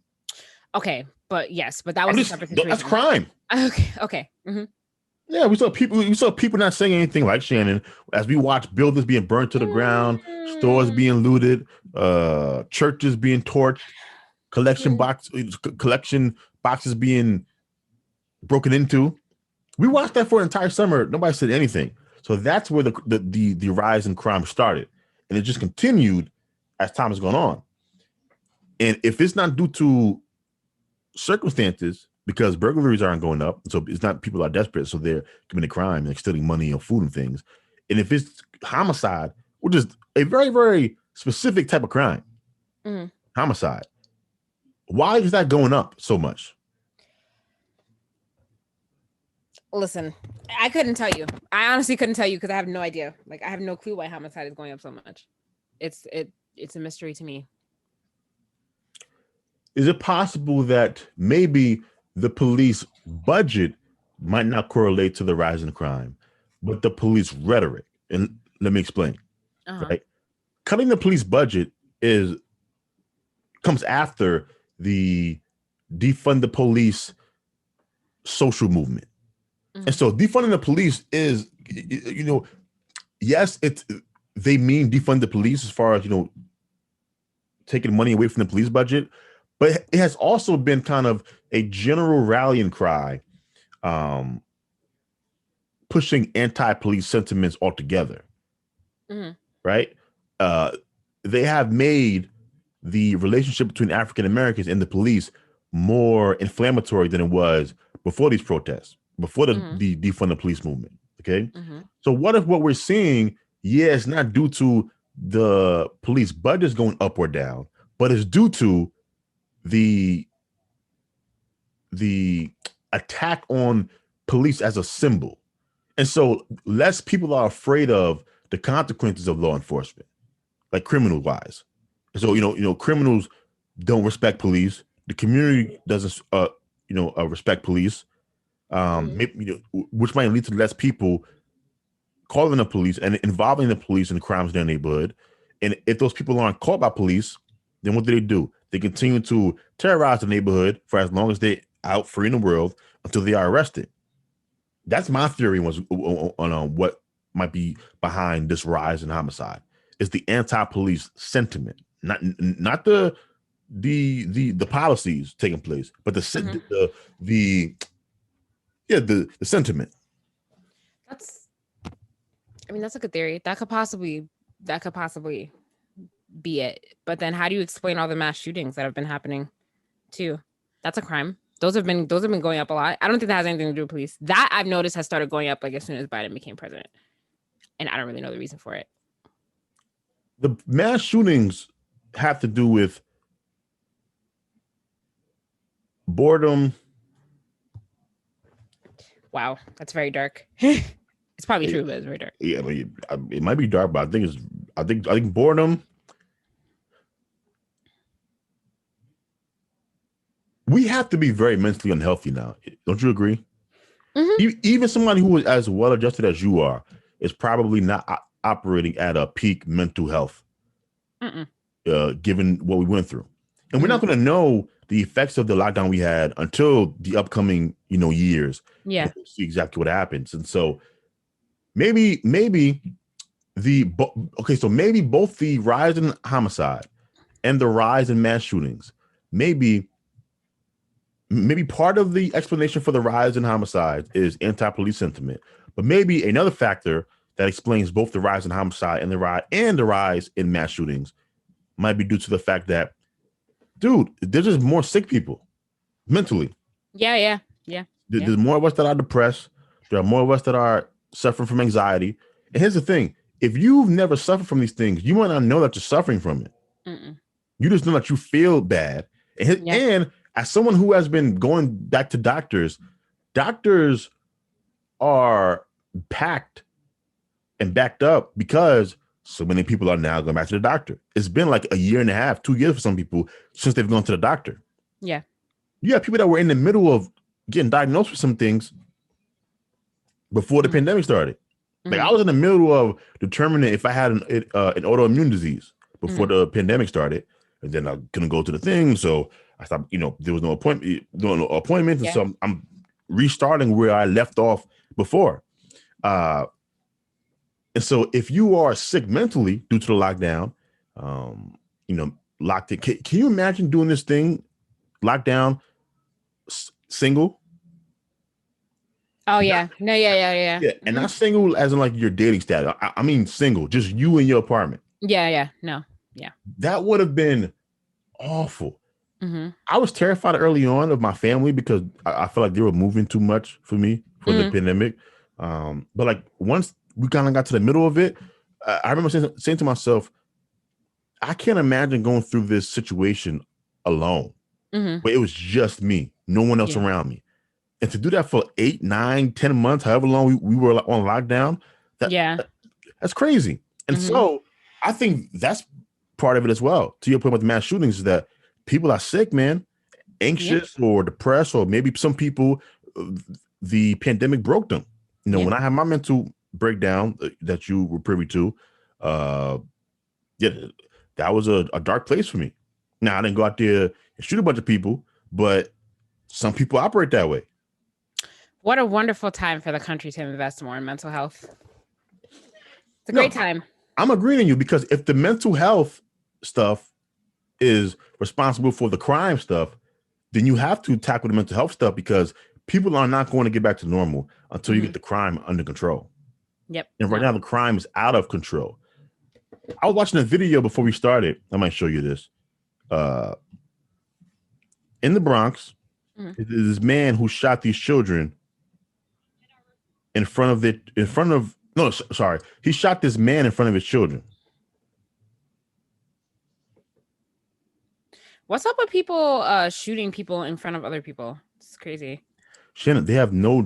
Okay, but yes, but that was a separate situation. That's crime. Okay. Mm-hmm. Yeah, we saw people not saying anything, like Shannon, as we watched buildings being burnt to the ground, stores being looted, churches being torched, collection boxes being broken into. We watched that for an entire summer. Nobody said anything. So that's where the rise in crime started. And it just continued as time has gone on. And if it's not due to circumstances, because burglaries aren't going up, so it's not people are desperate, so they're committing crime, like stealing money or food and things. And if it's homicide, which is a very, very specific type of crime, homicide, why is that going up so much? Listen, I couldn't tell you. I honestly couldn't tell you because I have no idea. Like, I have no clue why homicide is going up so much. It's a mystery to me. Is it possible that maybe the police budget might not correlate to the rise in crime, but the police rhetoric? And let me explain. Right? Cutting the police budget comes after the defund the police social movement. And so defunding the police is, you know, yes, they mean defund the police as far as, you know, taking money away from the police budget, but it has also been kind of a general rallying cry, pushing anti-police sentiments altogether, right? They have made the relationship between African Americans and the police more inflammatory than it was before these protests, before the defund the police movement. Okay. Mm-hmm. So what if what we're seeing, it's not due to the police budgets going up or down, but it's due to the attack on police as a symbol. And so less people are afraid of the consequences of law enforcement, like criminal wise. So, criminals don't respect police. The community doesn't, respect police, which might lead to less people calling the police and involving the police in crimes in their neighborhood. And if those people aren't caught by police, then what do? They continue to terrorize the neighborhood for as long as they're out free in the world until they are arrested. That's my theory on what might be behind this rise in homicide. It's the anti-police sentiment, not the policies taking place, but the sentiment. That's a good theory. That could possibly be it. But then how do you explain all the mass shootings that have been happening too? That's a crime. Those have been going up a lot. I don't think that has anything to do with police. That I've noticed has started going up like as soon as Biden became president. And I don't really know the reason for it. The mass shootings have to do with boredom. Wow, that's very dark. It's probably true, but it's very dark. Yeah, but it might be dark, but I think boredom. We have to be very mentally unhealthy now. Don't you agree? Mm-hmm. Even somebody who is as well adjusted as you are is probably not operating at a peak mental health, given what we went through. And we're not going to know the effects of the lockdown we had until the upcoming, years. Yeah. We'll see exactly what happens. And so maybe both the rise in homicide and the rise in mass shootings, maybe part of the explanation for the rise in homicide is anti-police sentiment, but maybe another factor that explains both the rise in homicide and the rise in mass shootings might be due to the fact that, dude, there's just more sick people mentally. Yeah. There's more of us that are depressed. There are more of us that are suffering from anxiety. And here's the thing: if you've never suffered from these things, you might not know that you're suffering from it. You just know that you feel bad. And as someone who has been going back to doctors are packed and backed up because so many people are now going back to the doctor. It's been like a year and a half, 2 years for some people since they've gone to the doctor. Yeah. You have people that were in the middle of getting diagnosed with some things before the pandemic started. Like I was in the middle of determining if I had an autoimmune disease before the pandemic started, and then I couldn't go to the thing. So I stopped, there was no appointment. And so I'm restarting where I left off before. And so if you are sick mentally due to the lockdown, locked in, can you imagine doing this thing, lockdown, single? Oh, yeah. No, yeah. And not single as in like your dating status. I mean single, just you in your apartment. Yeah. No. Yeah. That would have been awful. Mm-hmm. I was terrified early on of my family because I felt like they were moving too much for me for the pandemic. But like once we kind of got to the middle of it, I remember saying to myself, I can't imagine going through this situation alone. But it was just me, no one else around me. And to do that for 8, 9, 10 months, however long we were on lockdown, that's crazy. And so I think that's part of it as well. To your point about the mass shootings is that people are sick, man, anxious or depressed, or maybe some people, the pandemic broke them. When I had my mental breakdown that you were privy to, that was a dark place for me. Now, I didn't go out there and shoot a bunch of people, but some people operate that way. What a wonderful time for the country to invest more in mental health. It's a great time. I'm agreeing with you because if the mental health stuff is responsible for the crime stuff, then you have to tackle the mental health stuff because people are not going to get back to normal until you get the crime under control. Yep. And right now the crime is out of control. I was watching a video before we started. I might show you this. In the Bronx, this man who shot these children in front of no, sorry, he shot this man in front of his children. What's up with people shooting people in front of other people? It's crazy. Shannon, they have no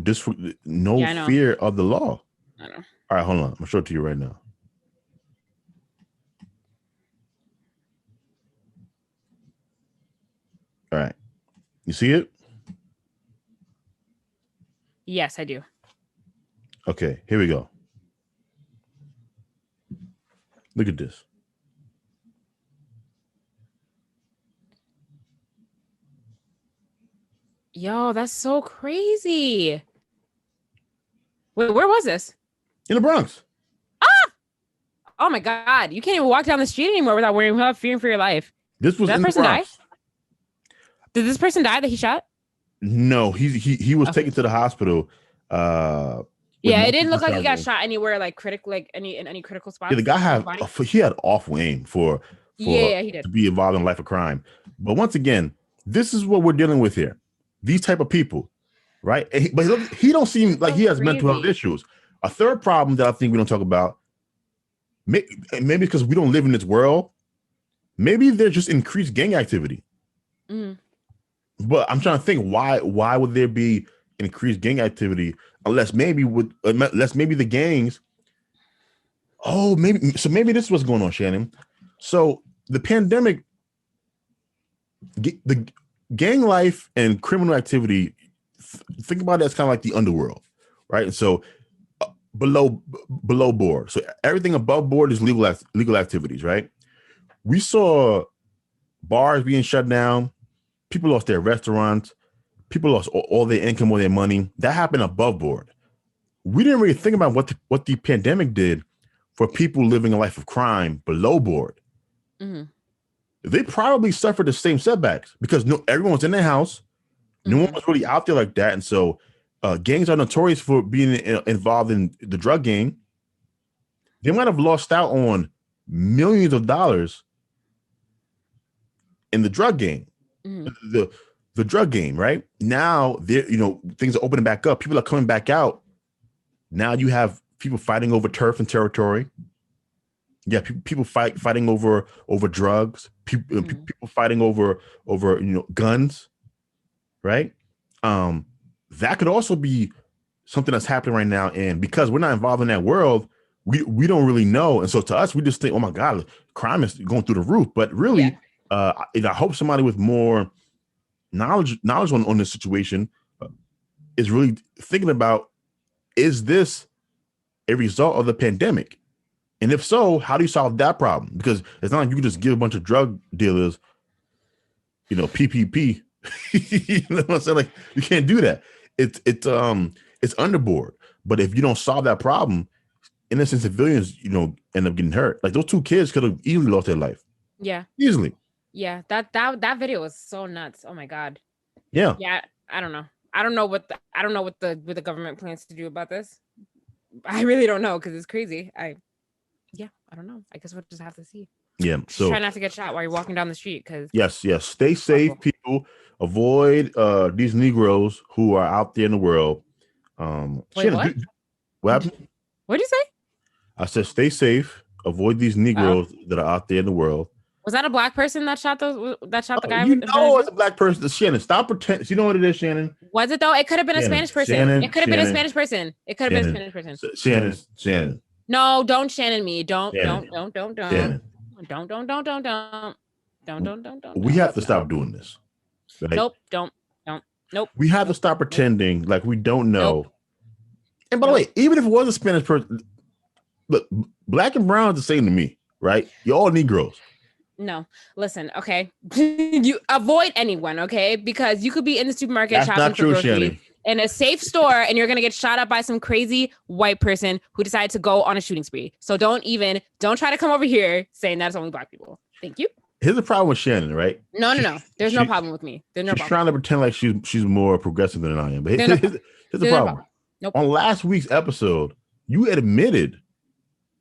fear of the law. I know. All right, hold on. I'm gonna show it to you right now. All right, you see it? Yes, I do. Okay, here we go. Look at this. Yo, that's so crazy. Wait, where was this? In the Bronx. Oh my God. You can't even walk down the street anymore without fearing for your life. This was Did that in person the Bronx. die? Did this person die that he shot? No, he was taken to the hospital. Yeah, it didn't look like he got shot anywhere like critical, like in any critical spots. Yeah, the guy had awful aim for yeah, he did. to be involved in life of crime. But once again, this is what we're dealing with here. These type of people, right? But he don't seem like he has mental health issues. A third problem that I think we don't talk about, maybe because we don't live in this world, maybe there's just increased gang activity. But I'm trying to think why would there be increased gang activity unless maybe the gangs. Oh, maybe this is what's going on, Shannon. So the pandemic, the gang life and criminal activity, think about it as kind of like the underworld, right? And so below board. So everything above board is legal activities, right? We saw bars being shut down. People lost their restaurants. People lost all their income or their money. That happened above board. We didn't really think about what the pandemic did for people living a life of crime below board. They probably suffered the same setbacks because everyone's in their house. No one was really out there like that. And so gangs are notorious for being involved in the drug game. They might have lost out on millions of dollars in the drug game. The drug game, right? Now things are opening back up. People are coming back out. Now you have people fighting over turf and territory. Yeah, people fighting over drugs. People fighting over guns, right? That could also be something that's happening right now. And because we're not involved in that world, we don't really know. And so to us, we just think, oh my God, crime is going through the roof. But really, I hope somebody with more knowledge on this situation is really thinking about, is this a result of the pandemic? And if so, how do you solve that problem? Because it's not like you can just give a bunch of drug dealers, PPP. You know what I'm saying? Like, you can't do that. It's underboard. But if you don't solve that problem, innocent civilians, end up getting hurt. Like those two kids could have easily lost their life. Yeah. Easily. Yeah. That video was so nuts. Oh my God. Yeah. Yeah. I don't know. I don't know what the government plans to do about this. I really don't know because it's crazy. I don't know. I guess we'll just have to see. Yeah. So try not to get shot while you're walking down the street. Because yes. Stay safe, people. Avoid these Negroes who are out there in the world. Wait, Shannon, what happened? What'd you say? I said stay safe. Avoid these Negroes that are out there in the world. Was that a black person that shot the guy? It's a black person. Shannon, stop pretending. You know what it is, Shannon? Was it though? It could have been a Spanish person. It could have been a Spanish person. It could have been a Spanish person. Shannon. No, don't Shannon me. Don't. Shannon. Don't. We have to stop doing this. Right? Nope. Nope. We have to stop pretending like we don't know. Nope. And by the way, even if it was a Spanish person, look, black and brown is the same to me, right? You're all Negroes. No, listen, okay. You avoid anyone, okay? Because you could be in the supermarket shopping for groceries in a safe store and you're gonna get shot up by some crazy white person who decided to go on a shooting spree. So don't try to come over here saying that's only black people. Thank you. Here's the problem with Shannon, right? No. There's no problem with me. There's no problem. She's trying to pretend like she's more progressive than I am. But here's the problem. Nope. On last week's episode, you admitted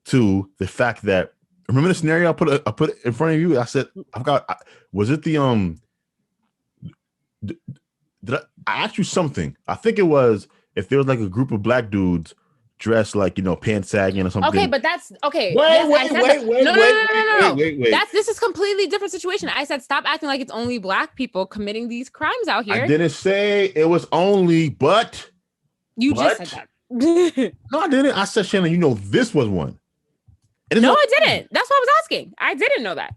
to the fact that, remember the scenario I put in front of you? I said, was it the did I asked you something? I think it was if there was like a group of black dudes dressed like, pants sagging or something. Okay, but that's okay. Wait. This is completely different situation. I said stop acting like it's only black people committing these crimes out here. I didn't say it was only, but you just said that. No, I didn't. I said, Shannon, this was one. No, I didn't. That's what I was asking. I didn't know that.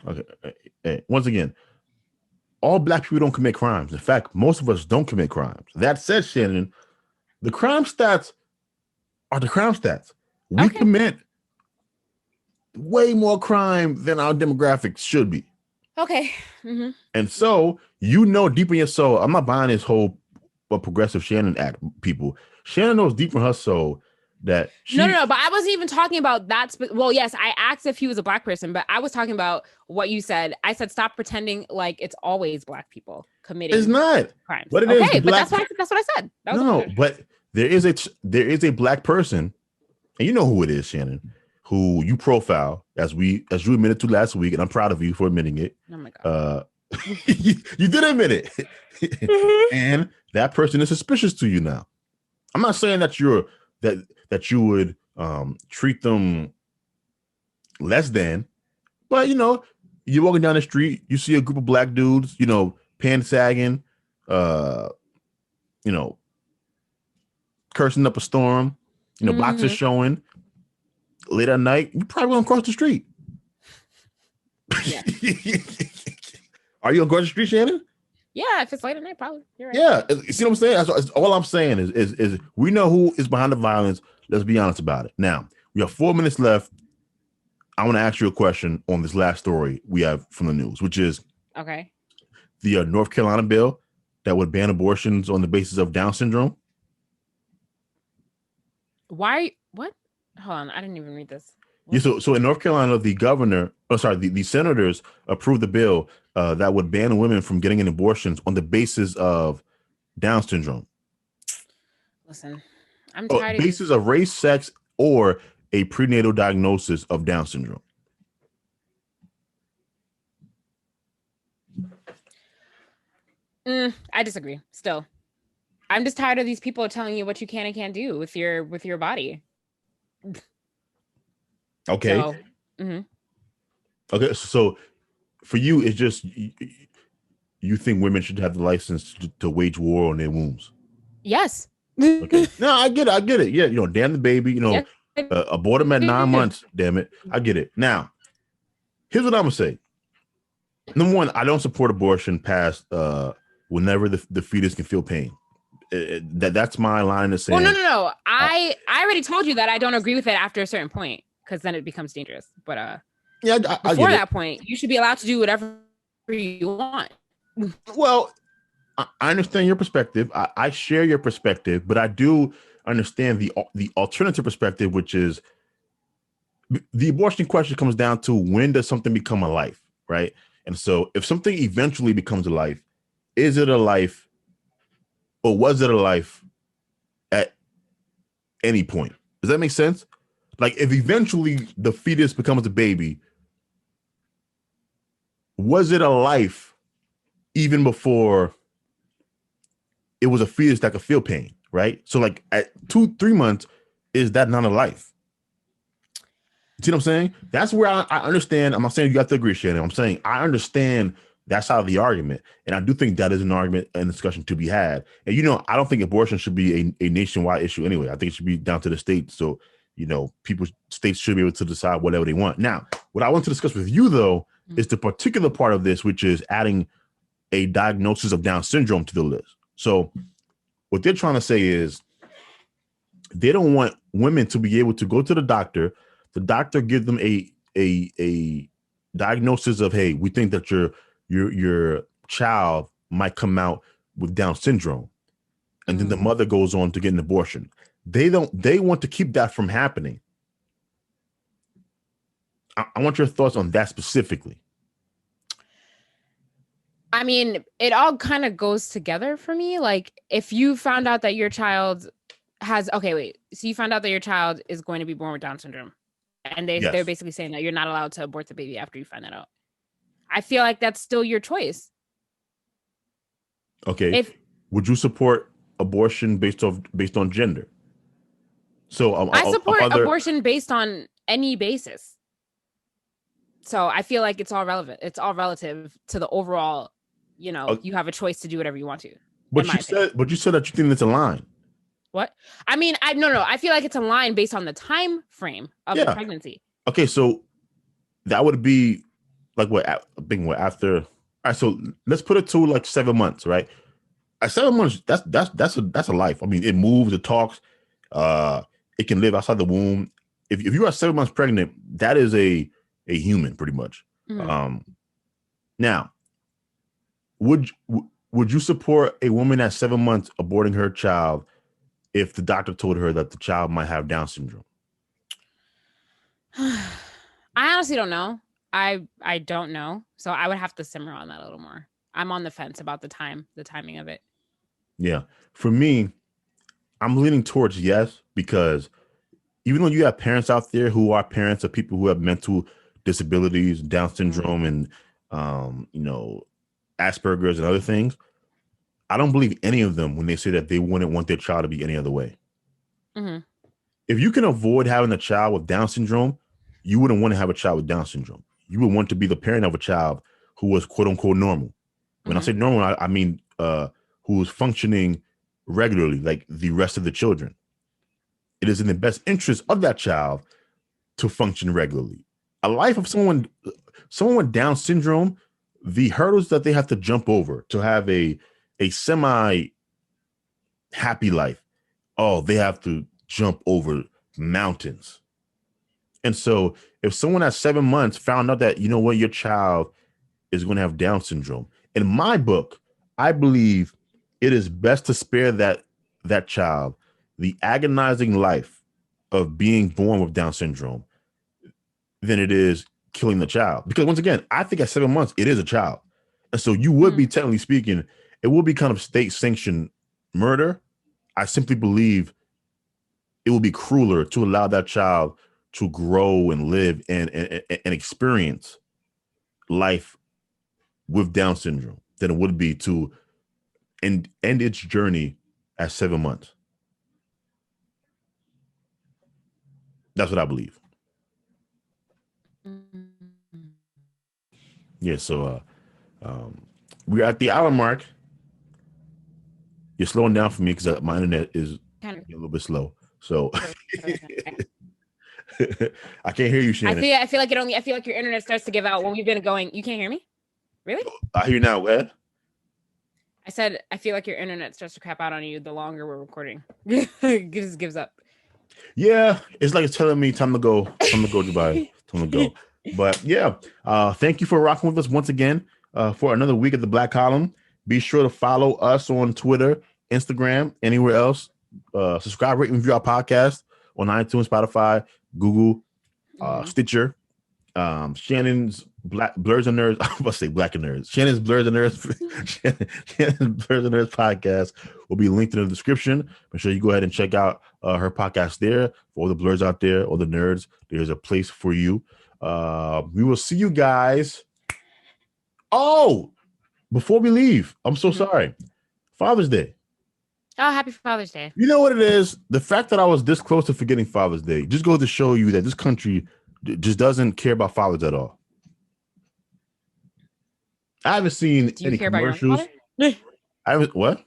Okay. Once again, all black people don't commit crimes. In fact, most of us don't commit crimes. That said, Shannon, the crime stats are the crime stats. We commit way more crime than our demographics should be. Okay. Mm-hmm. And so, deep in your soul, I'm not buying this whole progressive Shannon act, people. Shannon knows deep in her soul that No, but I wasn't even talking about that. Well, yes, I asked if he was a black person, but I was talking about what you said. I said stop pretending like it's always black people committing. It's not crimes. But it is. But that's what I said. But there is a black person, and you know who it is, Shannon, who you profile as you admitted to last week, and I'm proud of you for admitting it. Oh my god, you did admit it, and that person is suspicious to you now. I'm not saying that that you would treat them less than, but you're walking down the street, you see a group of black dudes, pants sagging, cursing up a storm, boxers showing late at night, you probably gonna cross the street. Yeah. Are you gonna cross the street, Shannon? Yeah, if it's late at night, probably. You're right. Yeah, you see what I'm saying? That's all I'm saying is we know who is behind the violence. Let's be honest about it. Now, we have 4 minutes left. I want to ask you a question on this last story we have from the news, which is the North Carolina bill that would ban abortions on the basis of Down syndrome. Why? What? Hold on, I didn't even read this. Yeah, so in North Carolina, the senators approved the bill that would ban women from getting an abortions on the basis of Down syndrome. Listen, I'm tired of basis of race, sex, or a prenatal diagnosis of Down syndrome. I disagree. Still, I'm just tired of these people telling you what you can and can't do with your body. Okay. Okay. So for you, it's just you think women should have the license to wage war on their wombs. Yes. Okay. No, I get it. Yeah. Damn the baby, yes. Abort him at 9 months. Damn it. I get it. Now, here's what I'm going to say. Number one, I don't support abortion past whenever the fetus can feel pain. That's my line of saying. Well, no. I already told you that I don't agree with it after a certain point, because then it becomes dangerous. But before that point, you should be allowed to do whatever you want. Well, I understand your perspective. I share your perspective, but I do understand the alternative perspective, which is the abortion question comes down to when does something become a life, right? And so if something eventually becomes a life, is it a life? Or was it a life at any point? Does that make sense? Like if eventually the fetus becomes a baby, was it a life even before it was a fetus that could feel pain, right? So like at 2-3 months, is that not a life? See what I'm saying? That's where I understand. I'm not saying you have to agree, Shannon. I'm saying I understand that side of the argument. And I do think that is an argument and discussion to be had. And, I don't think abortion should be a nationwide issue anyway. I think it should be down to the state. So, states should be able to decide whatever they want. Now, what I want to discuss with you, though, is the particular part of this, which is adding a diagnosis of Down syndrome to the list. So what they're trying to say is they don't want women to be able to go to the doctor gives them a diagnosis of, hey, we think that your child might come out with Down syndrome. And then the mother goes on to get an abortion. They want to keep that from happening. I want your thoughts on that specifically. I mean, it all kind of goes together for me. Like if you found out that your child so you found out that your child is going to be born with Down syndrome, and they're basically saying that you're not allowed to abort the baby after you find that out. I feel like that's still your choice. Okay. Would you support abortion based on gender. So I support abortion based on any basis. So I feel like it's all relevant. It's all relative to the overall, you have a choice to do whatever you want to. But you said that you think it's a line. What? I mean, no. I feel like it's a line based on the time frame of the pregnancy. Okay, so that would be like what after. All right, so let's put it to like 7 months, right? At 7 months, that's a life. I mean, it moves, it talks, it can live outside the womb. If you are 7 months pregnant, that is a human, pretty much. Mm-hmm. Now, would you support a woman at 7 months aborting her child if the doctor told her that the child might have Down syndrome? I honestly don't know. I don't know. So I would have to simmer on that a little more. I'm on the fence about the timing of it. Yeah. For me, I'm leaning towards yes, because even though you have parents out there who are parents of people who have mental disabilities, Down syndrome, and Asperger's and other things, I don't believe any of them when they say that they wouldn't want their child to be any other way. Mm-hmm. If you can avoid having a child with Down syndrome, you wouldn't want to have a child with Down syndrome. You would want to be the parent of a child who was quote unquote normal. When I say normal, I mean who is functioning regularly like the rest of the children. It is in the best interest of that child to function regularly. A life of someone with Down syndrome, the hurdles that they have to jump over to have a semi happy life, they have to jump over mountains. And so if someone at 7 months found out that, your child is going to have Down syndrome, in my book, I believe it is best to spare that child the agonizing life of being born with Down syndrome than it is killing the child. Because once again, I think at 7 months, it is a child. And so you would be, technically speaking, it would be kind of state-sanctioned murder. I simply believe it would be crueler to allow that child to grow and live and experience life with Down syndrome than it would be to end its journey at 7 months. That's what I believe. Yeah, so we're at the hour mark. You're slowing down for me because my internet is a little bit slow. So I can't hear you, Shannon. I feel like your internet starts to give out when we've been going. You can't hear me? Really? I hear you now. Go ahead. I said I feel like your internet starts to crap out on you the longer we're recording. It just gives up. Yeah, it's like it's telling me time to go, Dubai, time to go. But yeah, thank you for rocking with us once again for another week of the Black Column. Be sure to follow us on Twitter, Instagram, anywhere else. Subscribe, rate, and review our podcast on iTunes, Spotify, Google, Stitcher. Shannon's Blerds and Nerds. I'm about to say Black and Nerds. Shannon's Blerds and Nerds. Shannon's Blerds and Nerds podcast will be linked in the description. Make sure you go ahead and check out her podcast there. For all the Blerds out there, all the nerds, there's a place for you. We will see you guys. Oh, before we leave, I'm so sorry. Father's Day. Oh, happy Father's Day. You know what it is? The fact that I was this close to forgetting Father's Day just goes to show you that this country just doesn't care about fathers at all. I haven't seen any commercials. I haven't, what?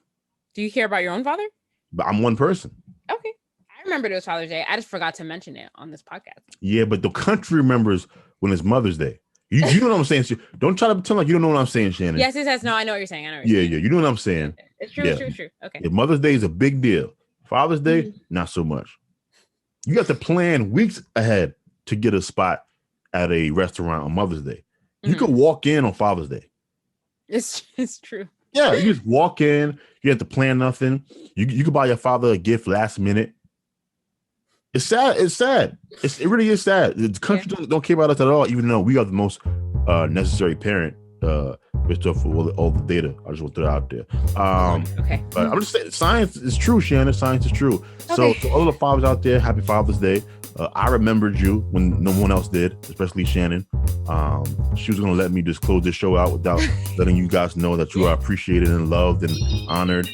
Do you care about your own father? But I'm one person. Okay. I remember it was Father's Day. I just forgot to mention it on this podcast. Yeah, but the country remembers when it's Mother's Day. You know what I'm saying? Don't try to pretend like you don't know what I'm saying, Shannon. Yes. No, I know what you're saying. Yeah. You know what I'm saying. It's true. It's true. Okay. Yeah, Mother's Day is a big deal. Father's Day, not so much. You have to plan weeks ahead to get a spot at a restaurant on Mother's Day. You could walk in on Father's Day. It's true. Yeah, you just walk in. You have to plan nothing. You could buy your father a gift last minute. It's sad. It really is sad. The country don't care about us at all, even though we are the most necessary parent based off of all the data. I just want to throw it out there. Okay. But I'm just saying, science is true, Shannon. Science is true. Okay. So to all the fathers out there, happy Father's Day. I remembered you when no one else did, especially Shannon. She was going to let me just close this show out without letting you guys know that you are appreciated and loved and honored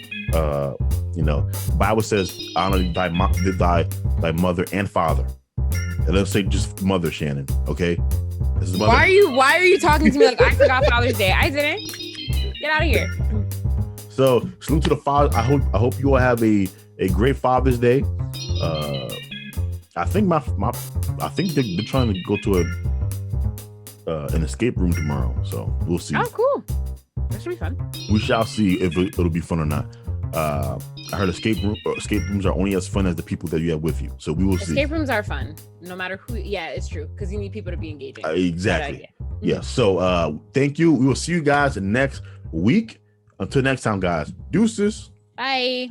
You know, Bible says honor thy mother and father. And let's say just mother, Shannon. Okay. This is mother. Why are you talking to me like I forgot Father's Day? I didn't. Get out of here. So salute to the father. I hope you all have a great Father's Day. I think they're trying to go to an escape room tomorrow. So we'll see. Oh, cool. That should be fun. We shall see if it'll be fun or not. I heard escape rooms are only as fun as the people that you have with you. So we will see. Escape rooms are fun, no matter who. Yeah, it's true, because you need people to be engaging. Exactly. Yeah. So thank you. We will see you guys next week. Until next time, guys. Deuces. Bye.